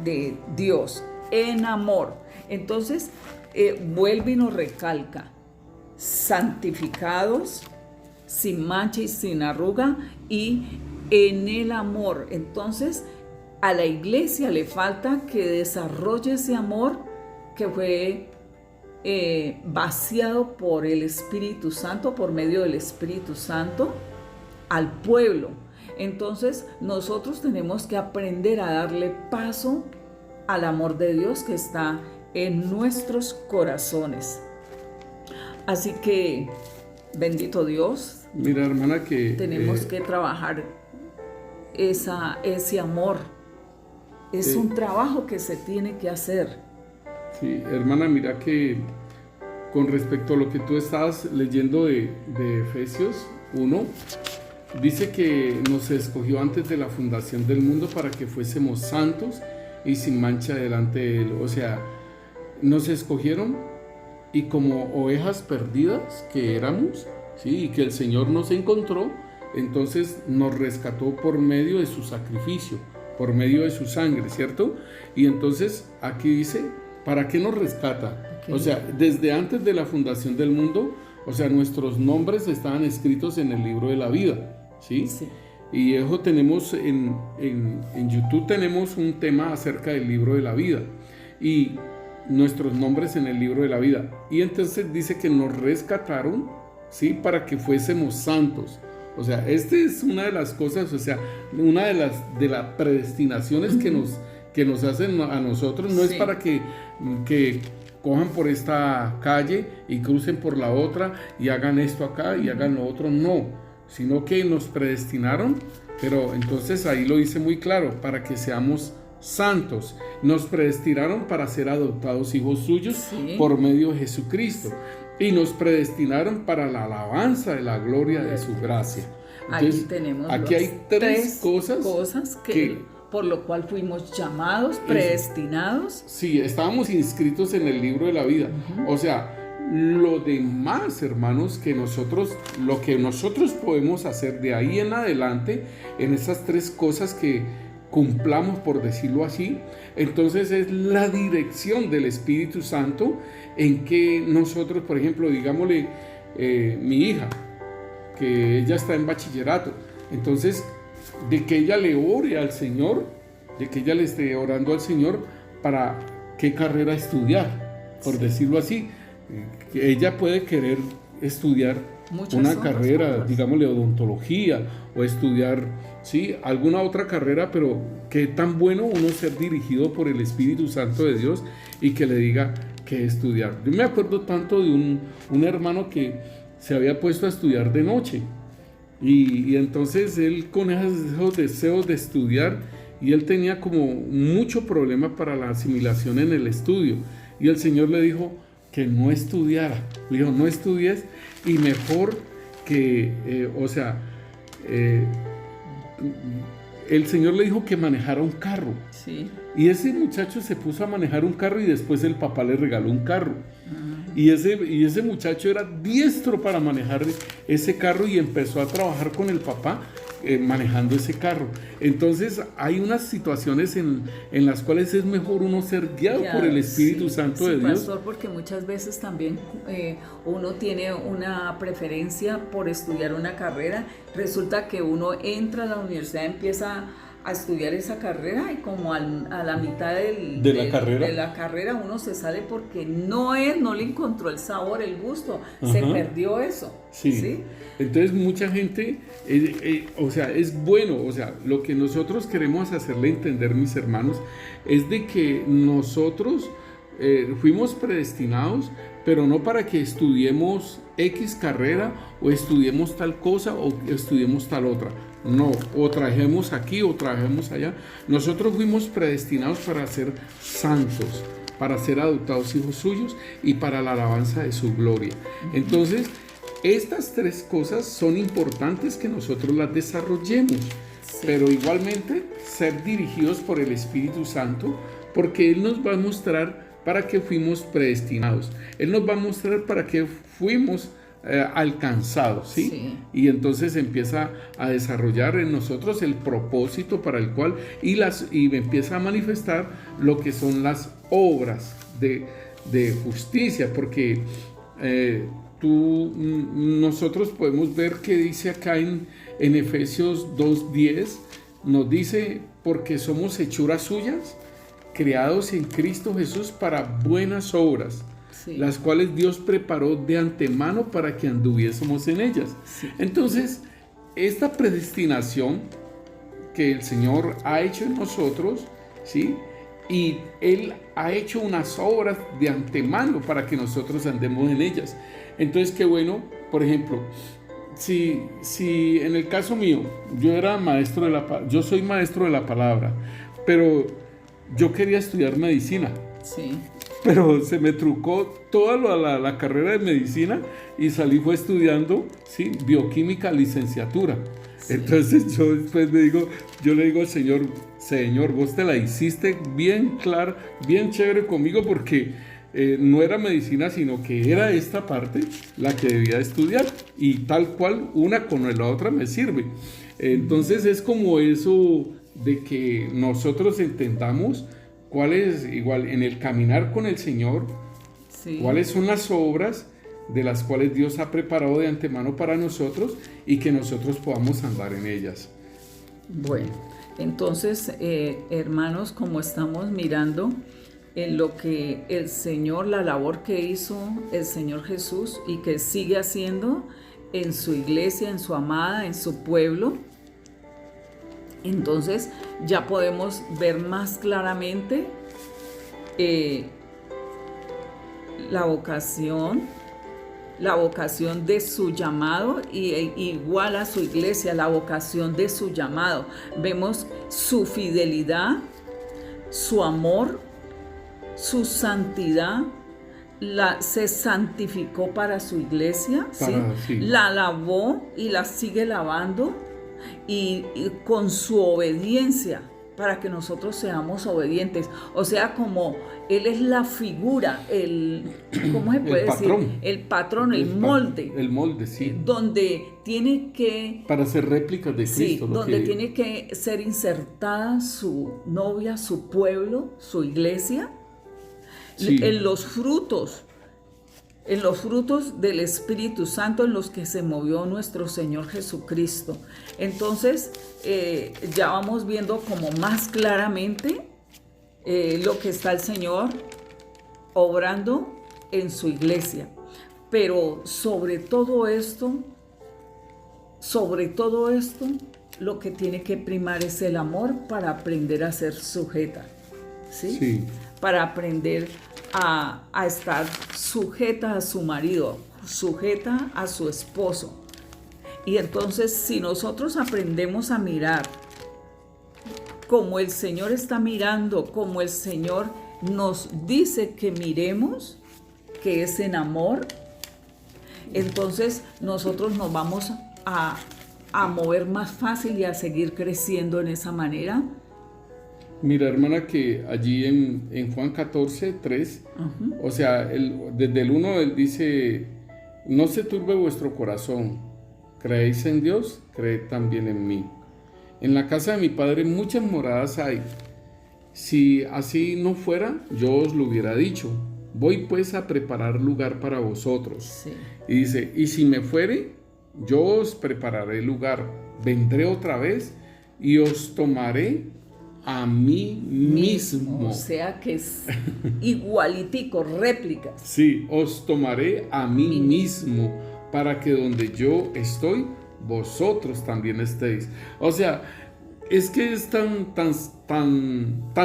Speaker 1: de Dios, en amor. Entonces, vuelve y nos recalca: santificados, sin mancha y sin arruga, y en el amor. Entonces, a la iglesia le falta que desarrolle ese amor que fue vaciado por el Espíritu Santo, por medio del Espíritu Santo, al pueblo. Entonces, nosotros tenemos que aprender a darle paso al amor de Dios que está en nuestros corazones. Así que, bendito Dios,
Speaker 2: mira, hermana, que
Speaker 1: tenemos que trabajar ese amor. Es un trabajo que se tiene que hacer.
Speaker 2: Sí, hermana, mira que con respecto a lo que tú estabas leyendo de Efesios 1, dice que nos escogió antes de la fundación del mundo para que fuésemos santos y sin mancha delante de Él. O sea, nos escogieron, y como ovejas perdidas que éramos, ¿sí? Y que el Señor nos encontró, entonces nos rescató por medio de su sacrificio, por medio de su sangre, ¿cierto? Y entonces aquí dice, ¿para qué nos rescata? Okay. O sea, desde antes de la fundación del mundo, o sea, nuestros nombres estaban escritos en el libro de la vida, ¿sí? Sí. Y eso tenemos en YouTube, tenemos un tema acerca del libro de la vida y nuestros nombres en el libro de la vida. Y entonces dice que nos rescataron, ¿sí? Para que fuésemos santos. O sea, es una de las cosas, o sea, una de las predestinaciones que nos hacen a nosotros. No sí. Es para que cojan por esta calle y crucen por la otra y hagan esto acá y hagan lo otro, no, sino que nos predestinaron, pero entonces ahí lo dice muy claro, para que seamos santos. Nos predestinaron para ser adoptados hijos suyos, sí, por medio de Jesucristo, y nos predestinaron para la alabanza de la gloria de su gracia. Entonces, aquí hay tres cosas que por lo cual fuimos llamados, predestinados. Sí, estábamos inscritos en el libro de la vida. O sea, lo demás, hermanos, lo que nosotros podemos hacer de ahí en adelante, en esas tres cosas que cumplamos, por decirlo así, entonces es la dirección del Espíritu Santo en que nosotros, por ejemplo, digámosle, mi hija, que ella está en bachillerato, entonces de que ella le ore al Señor, de que ella le esté orando al Señor para qué carrera estudiar, por decirlo así. Que ella puede querer estudiar una carrera, digámosle odontología, o estudiar, ¿sí?, alguna otra carrera, pero qué tan bueno uno ser dirigido por el Espíritu Santo de Dios y que le diga qué estudiar. Yo me acuerdo tanto de un hermano que se había puesto a estudiar de noche y entonces él con esos deseos de estudiar, y él tenía como mucho problema para la asimilación en el estudio, y el Señor le dijo que no estudiara. Le dijo, no estudies, y mejor que, el Señor le dijo que manejara un carro. Sí. Y ese muchacho se puso a manejar un carro y después el papá le regaló un carro. Y ese muchacho era diestro para manejar ese carro y empezó a trabajar con el papá manejando ese carro. Entonces hay unas situaciones en las cuales es mejor uno ser guiado por el Espíritu Santo de Dios. Pastor, porque muchas veces también uno tiene una preferencia por estudiar una carrera. Resulta que uno entra a la universidad, empieza
Speaker 1: a estudiar esa carrera y como a la mitad
Speaker 2: de la
Speaker 1: carrera uno se sale porque no le encontró el sabor, el gusto, se
Speaker 2: Ajá.
Speaker 1: perdió eso.
Speaker 2: Sí.
Speaker 1: ¿Sí?
Speaker 2: Entonces mucha gente, o sea, es bueno, o sea, lo que nosotros queremos hacerle entender, mis hermanos, es de que nosotros fuimos predestinados, pero no para que estudiemos X carrera o estudiemos tal cosa o estudiemos tal otra. No, o trabajemos aquí o trabajemos allá. Nosotros fuimos predestinados para ser santos, para ser adoptados hijos suyos y para la alabanza de su gloria. Entonces, estas tres cosas son importantes que nosotros las desarrollemos, pero igualmente ser dirigidos por el Espíritu Santo, porque Él nos va a mostrar para qué fuimos predestinados. Él nos va a mostrar para qué fuimos alcanzados, ¿sí?
Speaker 1: Sí.
Speaker 2: Y entonces empieza a desarrollar en nosotros el propósito para el cual y empieza a manifestar lo que son las obras de justicia, porque nosotros podemos ver que dice acá en Efesios 2:10, nos dice, porque somos hechuras suyas, creados en Cristo Jesús para buenas obras, sí, las cuales Dios preparó de antemano para que anduviésemos en ellas. Sí. Entonces, esta predestinación que el Señor ha hecho en nosotros, ¿sí? Y Él ha hecho unas obras de antemano para que nosotros andemos en ellas. Entonces, qué bueno, por ejemplo, si en el caso mío, yo soy maestro de la palabra, pero yo quería estudiar medicina. Sí. Pero se me trucó toda la carrera de medicina y fue estudiando, ¿sí?, bioquímica, licenciatura. Sí. Entonces yo después yo le digo al Señor, vos te la hiciste bien clara, bien chévere conmigo, porque no era medicina, sino que era esta parte la que debía estudiar, y tal cual una con la otra me sirve. Entonces es como eso de que nosotros entendamos cuál es, igual en el caminar con el Señor, sí, cuáles son las obras de las cuales Dios ha preparado de antemano para nosotros y que nosotros podamos andar en ellas.
Speaker 1: Bueno, entonces, hermanos, como estamos mirando en lo que el Señor, la labor que hizo el Señor Jesús y que sigue haciendo en su iglesia, en su amada, en su pueblo, entonces ya podemos ver más claramente la vocación de su llamado, y igual a su iglesia, la vocación de su llamado. Vemos su fidelidad, su amor, su santidad, se santificó para su iglesia, ¿sí? La lavó y la sigue lavando, y con su obediencia, para que nosotros seamos obedientes. O sea, como Él es la figura, ¿cómo se puede decir? El patrón, el molde.
Speaker 2: El molde, sí.
Speaker 1: Donde tiene que...
Speaker 2: Para ser réplicas de Cristo.
Speaker 1: Sí, donde tiene que ser insertada su novia, su pueblo, su iglesia, sí, en los frutos del Espíritu Santo en los que se movió nuestro Señor Jesucristo. Entonces, ya vamos viendo como más claramente lo que está el Señor obrando en su iglesia. Pero sobre todo esto, lo que tiene que primar es el amor para aprender a ser sujeta, ¿sí? Sí. Para aprender a estar sujeta a su marido, sujeta a su esposo. Y entonces, si nosotros aprendemos a mirar como el Señor está mirando, como el Señor nos dice que miremos, que es en amor, entonces nosotros nos vamos a mover más fácil y a seguir creciendo en esa manera.
Speaker 2: Mira, hermana, que allí en Juan 14:3, uh-huh, o sea, desde el 1 él dice, no se turbe vuestro corazón, creéis en Dios, creed también en mí. En la casa de mi Padre muchas moradas hay. Si así no fuera, yo os lo hubiera dicho. Voy pues a preparar lugar para vosotros. Sí. Y dice, y si me fuere, yo os prepararé lugar. Vendré otra vez y os tomaré a mí mismo.
Speaker 1: O sea que es igualitico, réplicas.
Speaker 2: Sí, os tomaré a mí mismo, para que donde yo estoy, vosotros también estéis. O sea, es que es tan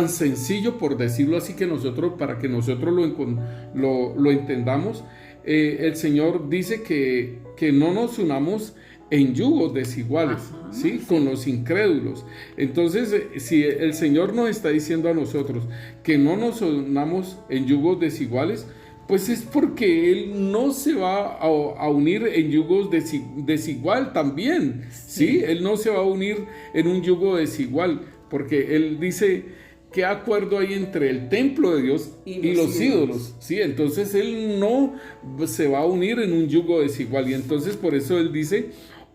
Speaker 2: sencillo, por decirlo así, que nosotros, para que nosotros lo entendamos. El Señor dice que no nos unamos en yugos desiguales, ¿sí? Con los incrédulos. Entonces, si el Señor nos está diciendo a nosotros que no nos unamos en yugos desiguales, pues es porque Él no se va a unir en yugos desigual también, ¿sí? Él no se va a unir en un yugo desigual, porque Él dice: ¿qué acuerdo hay entre el templo de Dios y los ídolos? ¿Sí? Entonces Él no se va a unir en un yugo desigual, y entonces por eso Él dice: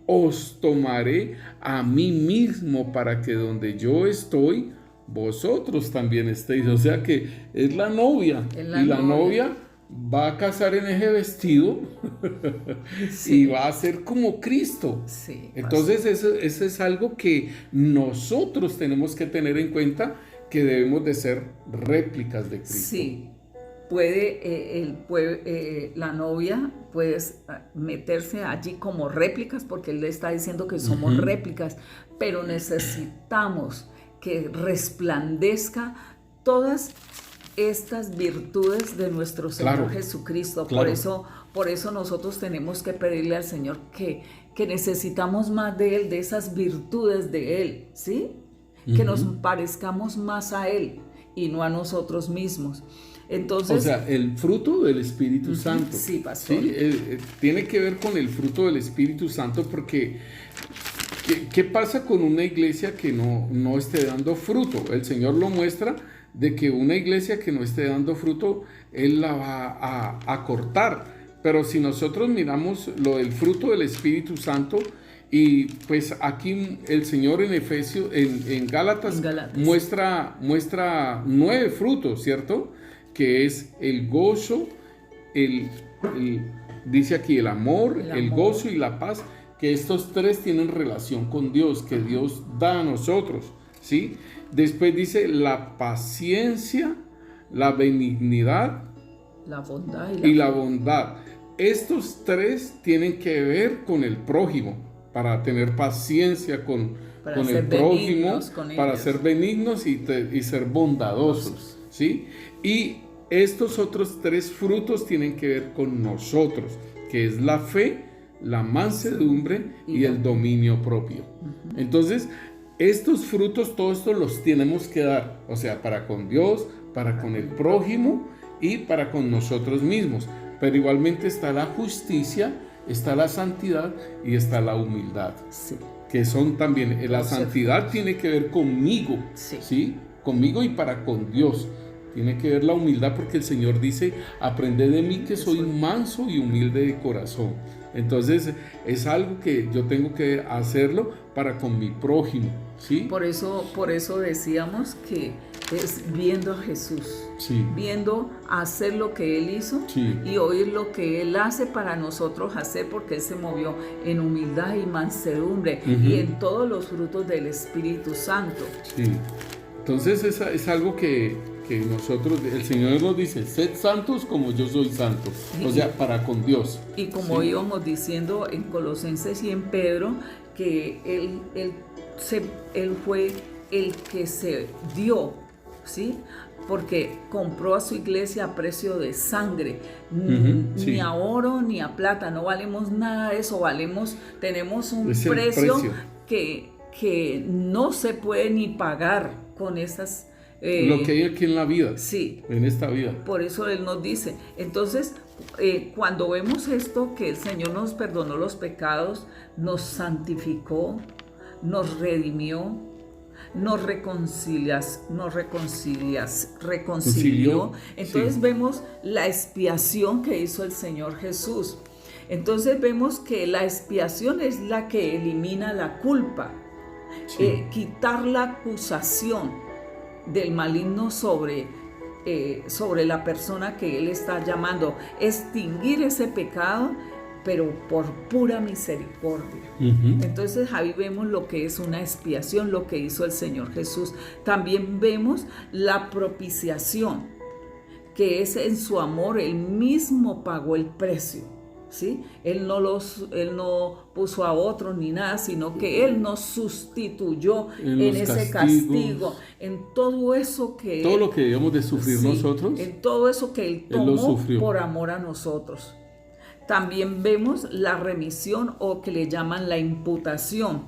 Speaker 2: os tomaré a mí mismo, para que donde yo estoy, vosotros también estéis. O sea que es la novia, y la novia va a casar en ese vestido y va a ser como Cristo.
Speaker 1: Sí,
Speaker 2: entonces eso es algo que nosotros tenemos que tener en cuenta, que debemos de ser réplicas de Cristo.
Speaker 1: Sí, la novia puede meterse allí como réplicas, porque él le está diciendo que somos réplicas, pero necesitamos que resplandezca todas estas virtudes de nuestro Señor Jesucristo. Claro. Por eso nosotros tenemos que pedirle al Señor que necesitamos más de Él, de esas virtudes de Él, ¿sí? Que nos parezcamos más a Él y no a nosotros mismos. Entonces,
Speaker 2: o sea, el fruto del Espíritu Santo.
Speaker 1: Sí, pastor.
Speaker 2: ¿Sí? Tiene que ver con el fruto del Espíritu Santo, porque ¿qué pasa con una iglesia que no esté dando fruto? El Señor lo muestra, de que una iglesia que no esté dando fruto, Él la va a cortar. Pero si nosotros miramos lo del fruto del Espíritu Santo, y pues aquí el Señor en Efesios, en Gálatas, muestra 9 frutos, ¿cierto? Que es el gozo, dice aquí el amor, el gozo y la paz, que estos 3 tienen relación con Dios, que Dios da a nosotros, ¿sí? Después dice la paciencia, la benignidad,
Speaker 1: la bondad
Speaker 2: y la bondad. Estos 3 tienen que ver con el prójimo, para tener paciencia con el prójimo, para ser benignos y ser bondadosos, ¿sí? Y estos otros 3 frutos tienen que ver con nosotros, que es la fe, la mansedumbre y el dominio propio. Entonces, estos frutos, todos estos los tenemos que dar, o sea, para con Dios, para con el prójimo y para con nosotros mismos. Pero igualmente está la justicia, está la santidad y está la humildad.
Speaker 1: Sí.
Speaker 2: Que son también, la santidad tiene que ver conmigo, ¿sí? Conmigo y para con Dios. Tiene que ver la humildad, porque el Señor dice: aprended de mí, que soy manso y humilde de corazón. Entonces es algo que yo tengo que hacerlo para con mi prójimo, ¿sí?
Speaker 1: Por eso decíamos que es viendo a Jesús, viendo hacer lo que Él hizo y oír lo que Él hace para nosotros hacer, porque Él se movió en humildad y mansedumbre y en todos los frutos del Espíritu Santo.
Speaker 2: Sí. Entonces es algo que nosotros, el Señor nos dice: sed santos como yo soy santo, o sea, para con Dios.
Speaker 1: Y como íbamos diciendo en Colosenses y en Pedro, que él fue el que se dio, ¿sí? Porque compró a su iglesia a precio de sangre, ni a oro ni a plata, no valemos nada de eso, tenemos un precio que no se puede ni pagar con esas
Speaker 2: lo que hay aquí en la vida, en esta vida.
Speaker 1: Por eso Él nos dice. Entonces, cuando vemos esto, que el Señor nos perdonó los pecados, nos santificó, nos redimió, nos reconcilió. Entonces vemos la expiación que hizo el Señor Jesús. Entonces vemos que la expiación es la que elimina la culpa, quitar la acusación del maligno sobre la persona que Él está llamando, extinguir ese pecado pero por pura misericordia. Entonces ahí vemos lo que es una expiación, lo que hizo el Señor Jesús. También vemos la propiciación, que es en su amor, Él mismo pagó el precio, ¿sí? Él no puso a otro ni nada, sino que Él nos sustituyó en ese castigo, en todo eso que
Speaker 2: todo lo que debíamos de sufrir nosotros,
Speaker 1: en todo eso que Él tomó por amor a nosotros. También vemos la remisión, o que le llaman la imputación,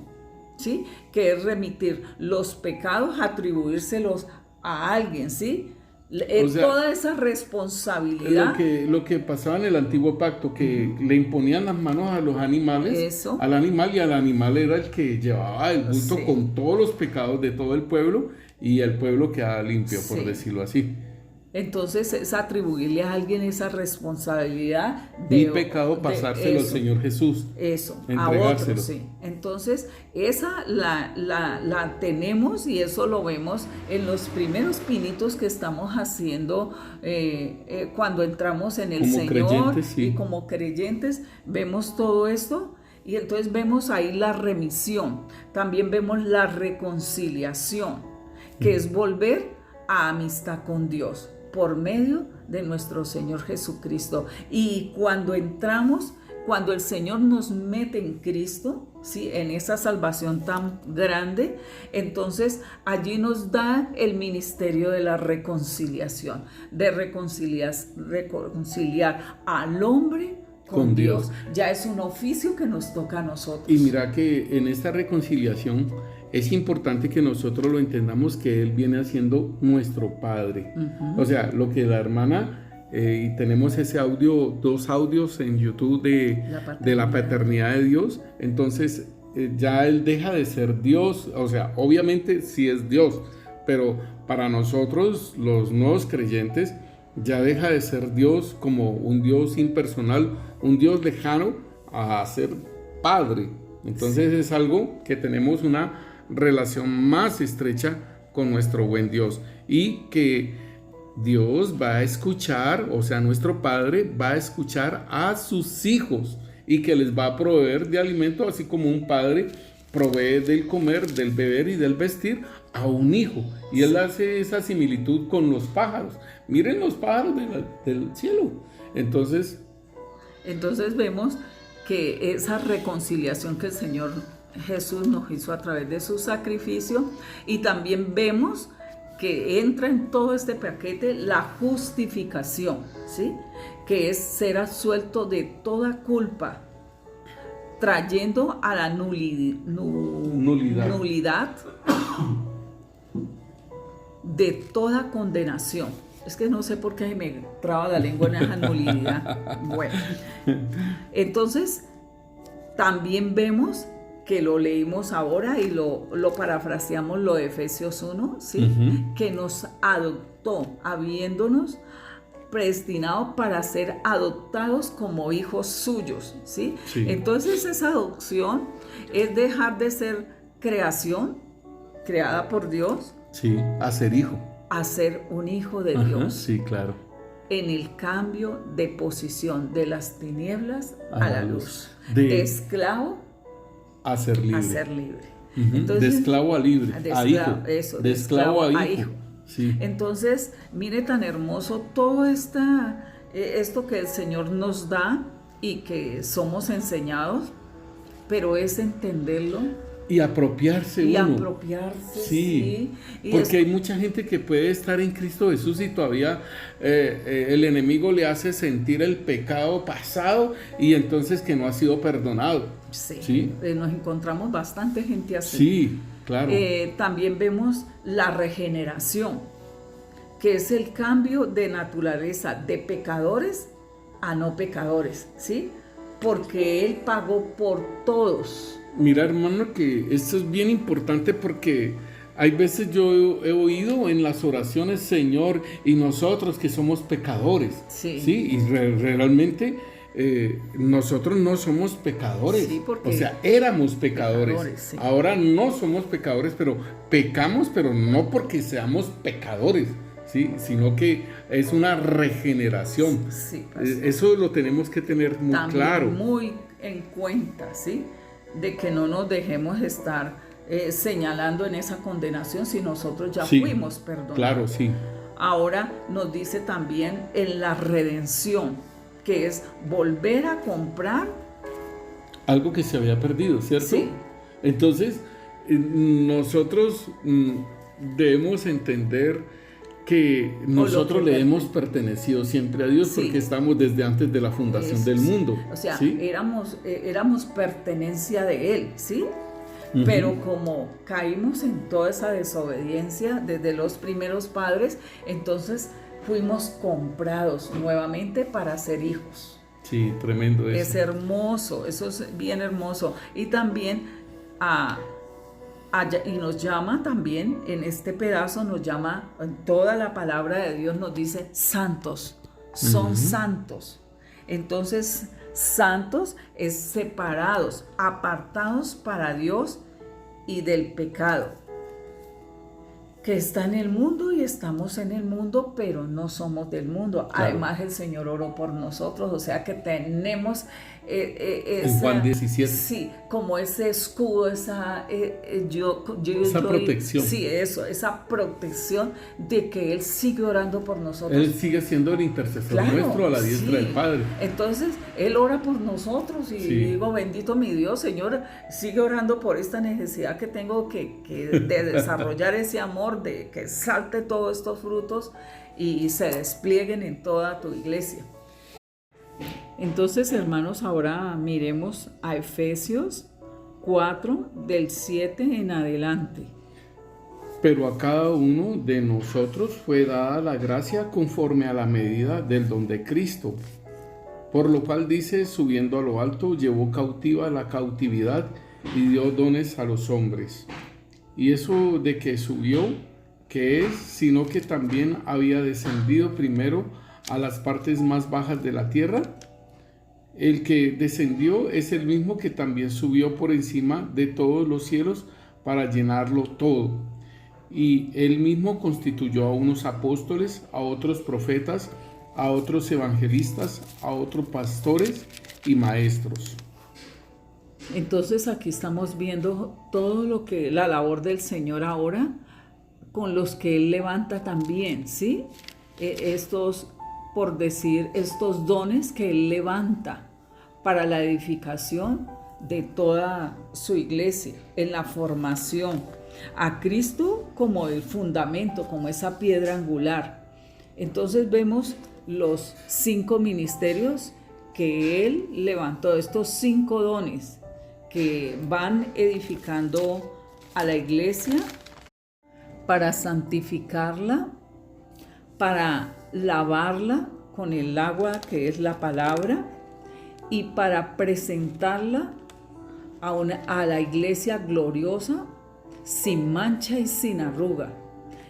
Speaker 1: ¿sí? Que es remitir los pecados, atribuírselos a alguien, ¿sí? O sea, toda esa responsabilidad.
Speaker 2: Lo que pasaba en el antiguo pacto, que le imponían las manos a los animales, al animal, y al animal era el que llevaba el bulto con todos los pecados de todo el pueblo, y el pueblo quedaba limpio, por decirlo así.
Speaker 1: Entonces es atribuirle a alguien esa responsabilidad
Speaker 2: Mi pecado, pasárselo al Señor Jesús.
Speaker 1: A otro, sí. Entonces esa la tenemos, y eso lo vemos en los primeros pinitos que estamos haciendo cuando entramos en el Señor, y como creyentes vemos todo esto. Y entonces vemos ahí la remisión. También vemos la reconciliación, que es volver a amistad con Dios por medio de nuestro Señor Jesucristo. Y cuando entramos, cuando el Señor nos mete en Cristo, ¿sí? En esa salvación tan grande, entonces allí nos da el ministerio de la reconciliación, de reconciliar al hombre con Dios. Ya es un oficio que nos toca a nosotros.
Speaker 2: Y mira que en esta reconciliación es importante que nosotros lo entendamos, que Él viene haciendo nuestro Padre. O sea, lo que la hermana, y tenemos ese audio, 2 audios en YouTube de la paternidad de Dios. Entonces ya Él deja de ser Dios. O sea, obviamente sí es Dios, pero para nosotros los nuevos creyentes ya deja de ser Dios como un Dios impersonal, un Dios lejano, a ser Padre. Entonces es algo que tenemos una relación más estrecha con nuestro buen Dios, y que Dios va a escuchar, o sea, nuestro Padre va a escuchar a sus hijos, y que les va a proveer de alimento, así como un padre provee del comer, del beber y del vestir a un hijo. Y Él hace esa similitud con los pájaros. Miren los pájaros del cielo. Entonces
Speaker 1: vemos que esa reconciliación que el Señor Jesús nos hizo a través de su sacrificio, y también vemos que entra en todo este paquete la justificación, ¿sí? Que es ser absuelto de toda culpa, trayendo a la nulidad de toda condenación. Es que no sé por qué me traba la lengua en esa nulidad. Bueno, entonces también vemos que lo leímos ahora y lo parafraseamos, lo de Efesios 1, ¿sí? Que nos adoptó, habiéndonos predestinado para ser adoptados como hijos suyos, ¿sí? Entonces esa adopción es dejar de ser creación, creada por Dios,
Speaker 2: a ser hijo,
Speaker 1: a ser un hijo de Dios.
Speaker 2: Sí, claro.
Speaker 1: En el cambio de posición de las tinieblas a la luz,
Speaker 2: de
Speaker 1: esclavo
Speaker 2: a ser libre.
Speaker 1: Entonces,
Speaker 2: de esclavo a libre, a hijo.
Speaker 1: Eso,
Speaker 2: de esclavo a hijo. Sí.
Speaker 1: Entonces, mire tan hermoso todo esto que el Señor nos da y que somos enseñados, pero es entenderlo.
Speaker 2: Y apropiarse
Speaker 1: y
Speaker 2: uno.
Speaker 1: Apropiarse,
Speaker 2: sí. Porque hay mucha gente que puede estar en Cristo Jesús y todavía el enemigo le hace sentir el pecado pasado, y entonces que no ha sido perdonado.
Speaker 1: Sí. Nos encontramos bastante gente así.
Speaker 2: Sí, claro.
Speaker 1: También vemos la regeneración, que es el cambio de naturaleza de pecadores a no pecadores, ¿sí? Porque Él pagó por todos.
Speaker 2: Mira, hermano, que esto es bien importante, porque hay veces yo he oído en las oraciones, Señor, y nosotros que somos pecadores. Sí. Y realmente nosotros no somos pecadores.
Speaker 1: Sí, porque
Speaker 2: o sea, éramos pecadores. Sí. Ahora no somos pecadores, pero pecamos, pero no porque seamos pecadores, ¿sí? Sino que es una regeneración.
Speaker 1: Sí, pastor.
Speaker 2: Eso lo tenemos que tener muy
Speaker 1: También
Speaker 2: claro.
Speaker 1: muy en cuenta, ¿sí? De que no nos dejemos estar señalando en esa condenación si nosotros ya
Speaker 2: Sí,
Speaker 1: fuimos perdonados.
Speaker 2: claro, sí.
Speaker 1: Ahora nos dice también en la redención, que es volver a comprar.
Speaker 2: Algo que se había perdido, ¿cierto?
Speaker 1: Sí.
Speaker 2: Entonces, nosotros debemos entender que nosotros le hemos pertenecido siempre a Dios,
Speaker 1: Sí.
Speaker 2: porque estamos desde antes de la fundación
Speaker 1: Eso,
Speaker 2: del
Speaker 1: sí.
Speaker 2: mundo.
Speaker 1: O sea,
Speaker 2: ¿sí?
Speaker 1: éramos pertenencia de Él, ¿sí?
Speaker 2: Ujú.
Speaker 1: Pero como caímos en toda esa desobediencia desde los primeros padres, entonces fuimos comprados nuevamente para ser hijos.
Speaker 2: Sí, tremendo eso.
Speaker 1: Es hermoso, eso es bien hermoso. Y también, y nos llama también, en este pedazo nos llama, en toda la palabra de Dios nos dice santos, son santos. Entonces, santos es separados, apartados para Dios y del pecado, que está en el mundo y estamos en el mundo, pero no somos del mundo.
Speaker 2: Claro.
Speaker 1: Además, el Señor oró por nosotros, o sea que tenemos
Speaker 2: En Juan 17.
Speaker 1: Sí, como ese escudo, esa
Speaker 2: protección.
Speaker 1: Sí, eso, esa protección de que Él sigue orando por nosotros.
Speaker 2: Él sigue siendo el intercesor nuestro a la diestra
Speaker 1: sí.
Speaker 2: del Padre.
Speaker 1: Entonces, Él ora por nosotros y digo, bendito mi Dios, Señor, sigue orando por esta necesidad que tengo de desarrollar ese amor, de que salte todos estos frutos y se desplieguen en toda tu iglesia. Entonces, hermanos, ahora miremos a Efesios 4, del 7 en adelante.
Speaker 2: Pero a cada uno de nosotros fue dada la gracia conforme a la medida del don de Cristo. Por lo cual dice, subiendo a lo alto, llevó cautiva la cautividad y dio dones a los hombres. Y eso de que subió, ¿qué es? Sino que también había descendido primero a las partes más bajas de la tierra. El que descendió es el mismo que también subió por encima de todos los cielos para llenarlo todo. Y él mismo constituyó a unos apóstoles, a otros profetas, a otros evangelistas, a otros pastores y maestros.
Speaker 1: Entonces aquí estamos viendo todo lo que la labor del Señor ahora con los que Él levanta también, ¿sí? Estos, por decir, estos dones que Él levanta para la edificación de toda su iglesia, en la formación. A Cristo como el fundamento, como esa piedra angular. Entonces vemos los 5 ministerios que Él levantó, estos 5 dones que van edificando a la iglesia para santificarla, para lavarla con el agua que es la palabra y para presentarla a la iglesia gloriosa, sin mancha y sin arruga.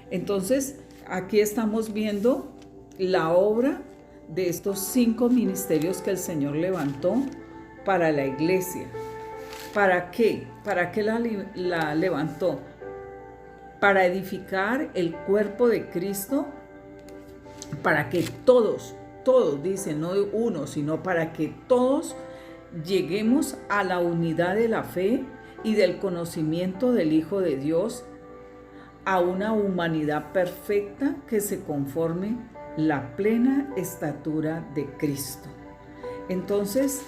Speaker 1: Entonces, aquí estamos viendo la obra de estos 5 ministerios que el Señor levantó para la iglesia. ¿Para qué? ¿Para qué la levantó? Para edificar el cuerpo de Cristo, para que todos, dice, no uno, sino para que todos lleguemos a la unidad de la fe y del conocimiento del Hijo de Dios, a una humanidad perfecta que se conforme la plena estatura de Cristo. Entonces,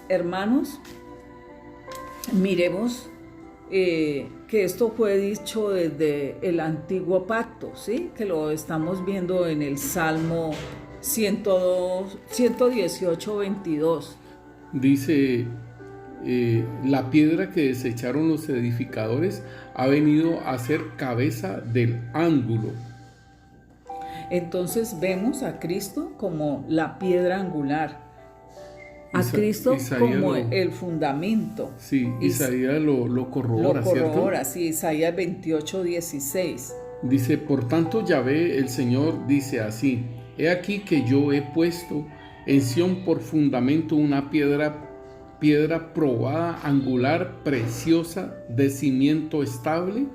Speaker 1: hermanos, miremos que esto fue dicho desde el antiguo pacto, ¿sí? Que lo estamos viendo en el Salmo 118, 22.
Speaker 2: Dice, la piedra que desecharon los edificadores ha venido a ser cabeza del ángulo.
Speaker 1: Entonces vemos a Cristo como la piedra angular, a Cristo como el fundamento.
Speaker 2: Sí, Isaías lo corrobora, ¿cierto?
Speaker 1: Sí, Isaías 28, 16.
Speaker 2: Dice, por tanto Yahvé, el Señor, dice así, he aquí que yo he puesto en Sión por fundamento una piedra probada, angular, preciosa, de cimiento estable.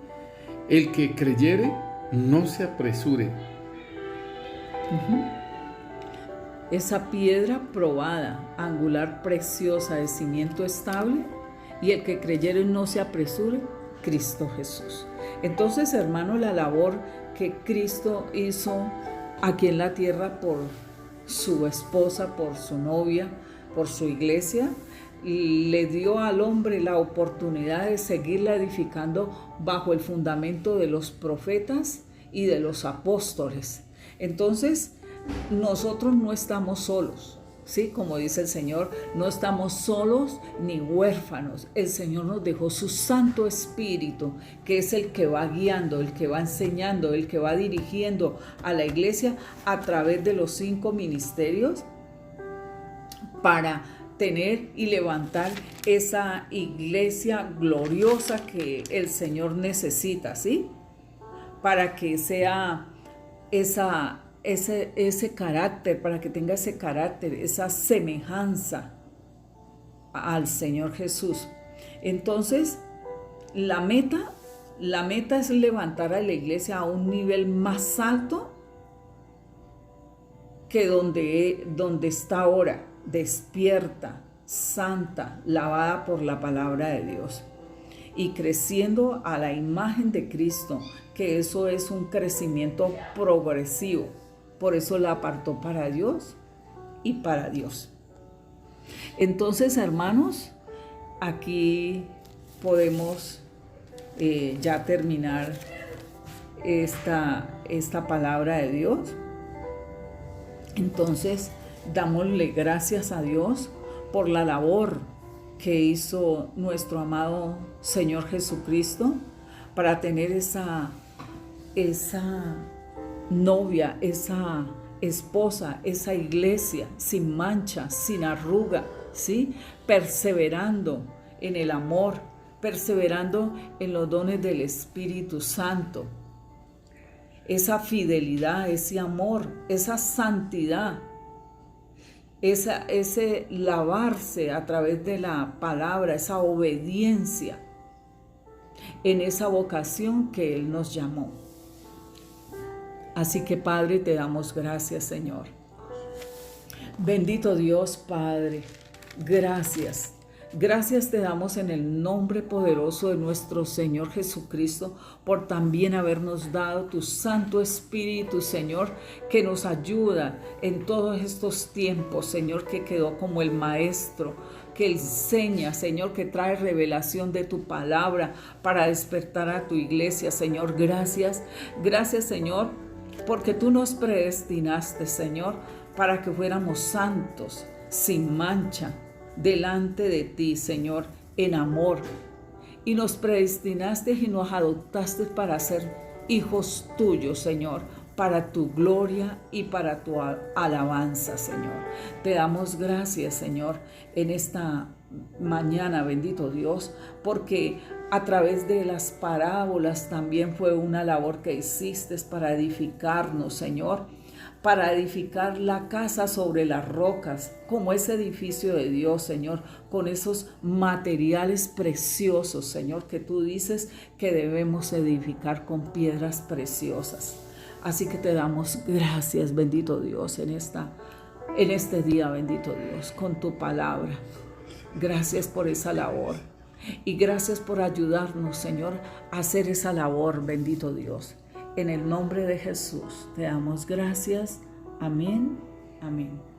Speaker 2: El que creyere, no se apresure,
Speaker 1: Esa piedra probada, angular, preciosa, de cimiento estable, y el que creyere no se apresure, Cristo Jesús. Entonces, hermano, la labor que Cristo hizo aquí en la tierra por su esposa, por su novia, por su iglesia, le dio al hombre la oportunidad de seguirla edificando bajo el fundamento de los profetas y de los apóstoles. Entonces, nosotros no estamos solos, ¿sí? Como dice el Señor, no estamos solos ni huérfanos. El Señor nos dejó su Santo Espíritu, que es el que va guiando, el que va enseñando, el que va dirigiendo a la iglesia a través de los 5 ministerios para tener y levantar esa iglesia gloriosa que el Señor necesita, ¿sí? Para que sea ese carácter, para que tenga ese carácter, esa semejanza al Señor Jesús. Entonces, la meta es levantar a la iglesia a un nivel más alto que donde está ahora, despierta, santa, lavada por la palabra de Dios y creciendo a la imagen de Cristo, que eso es un crecimiento progresivo. Por eso la apartó para Dios y para Dios. Entonces, hermanos, aquí podemos ya terminar esta palabra de Dios. Entonces, dámosle gracias a Dios por la labor que hizo nuestro amado Señor Jesucristo para tener esa novia, esa esposa, esa iglesia sin mancha, sin arruga, ¿sí? Perseverando en el amor, perseverando en los dones del Espíritu Santo. Esa fidelidad, ese amor, esa santidad, ese lavarse a través de la palabra, esa obediencia en esa vocación que Él nos llamó. Así que, Padre, te damos gracias, Señor. Bendito Dios, Padre, gracias. Gracias te damos en el nombre poderoso de nuestro Señor Jesucristo por también habernos dado tu Santo Espíritu, Señor, que nos ayuda en todos estos tiempos, Señor, que quedó como el Maestro, que enseña, Señor, que trae revelación de tu palabra para despertar a tu iglesia, Señor. Gracias, gracias, Señor, porque tú nos predestinaste, Señor, para que fuéramos santos, sin mancha, delante de ti, Señor, en amor. Y nos predestinaste y nos adoptaste para ser hijos tuyos, Señor, para tu gloria y para tu alabanza, Señor. Te damos gracias, Señor, en esta mañana, bendito Dios, porque a través de las parábolas también fue una labor que hiciste para edificarnos, Señor, para edificar la casa sobre las rocas, como ese edificio de Dios, Señor, con esos materiales preciosos, Señor, que tú dices que debemos edificar con piedras preciosas. Así que te damos gracias, bendito Dios, en este día, bendito Dios, con tu palabra. Gracias por esa labor y gracias por ayudarnos, Señor, a hacer esa labor, bendito Dios. En el nombre de Jesús te damos gracias. Amén. Amén.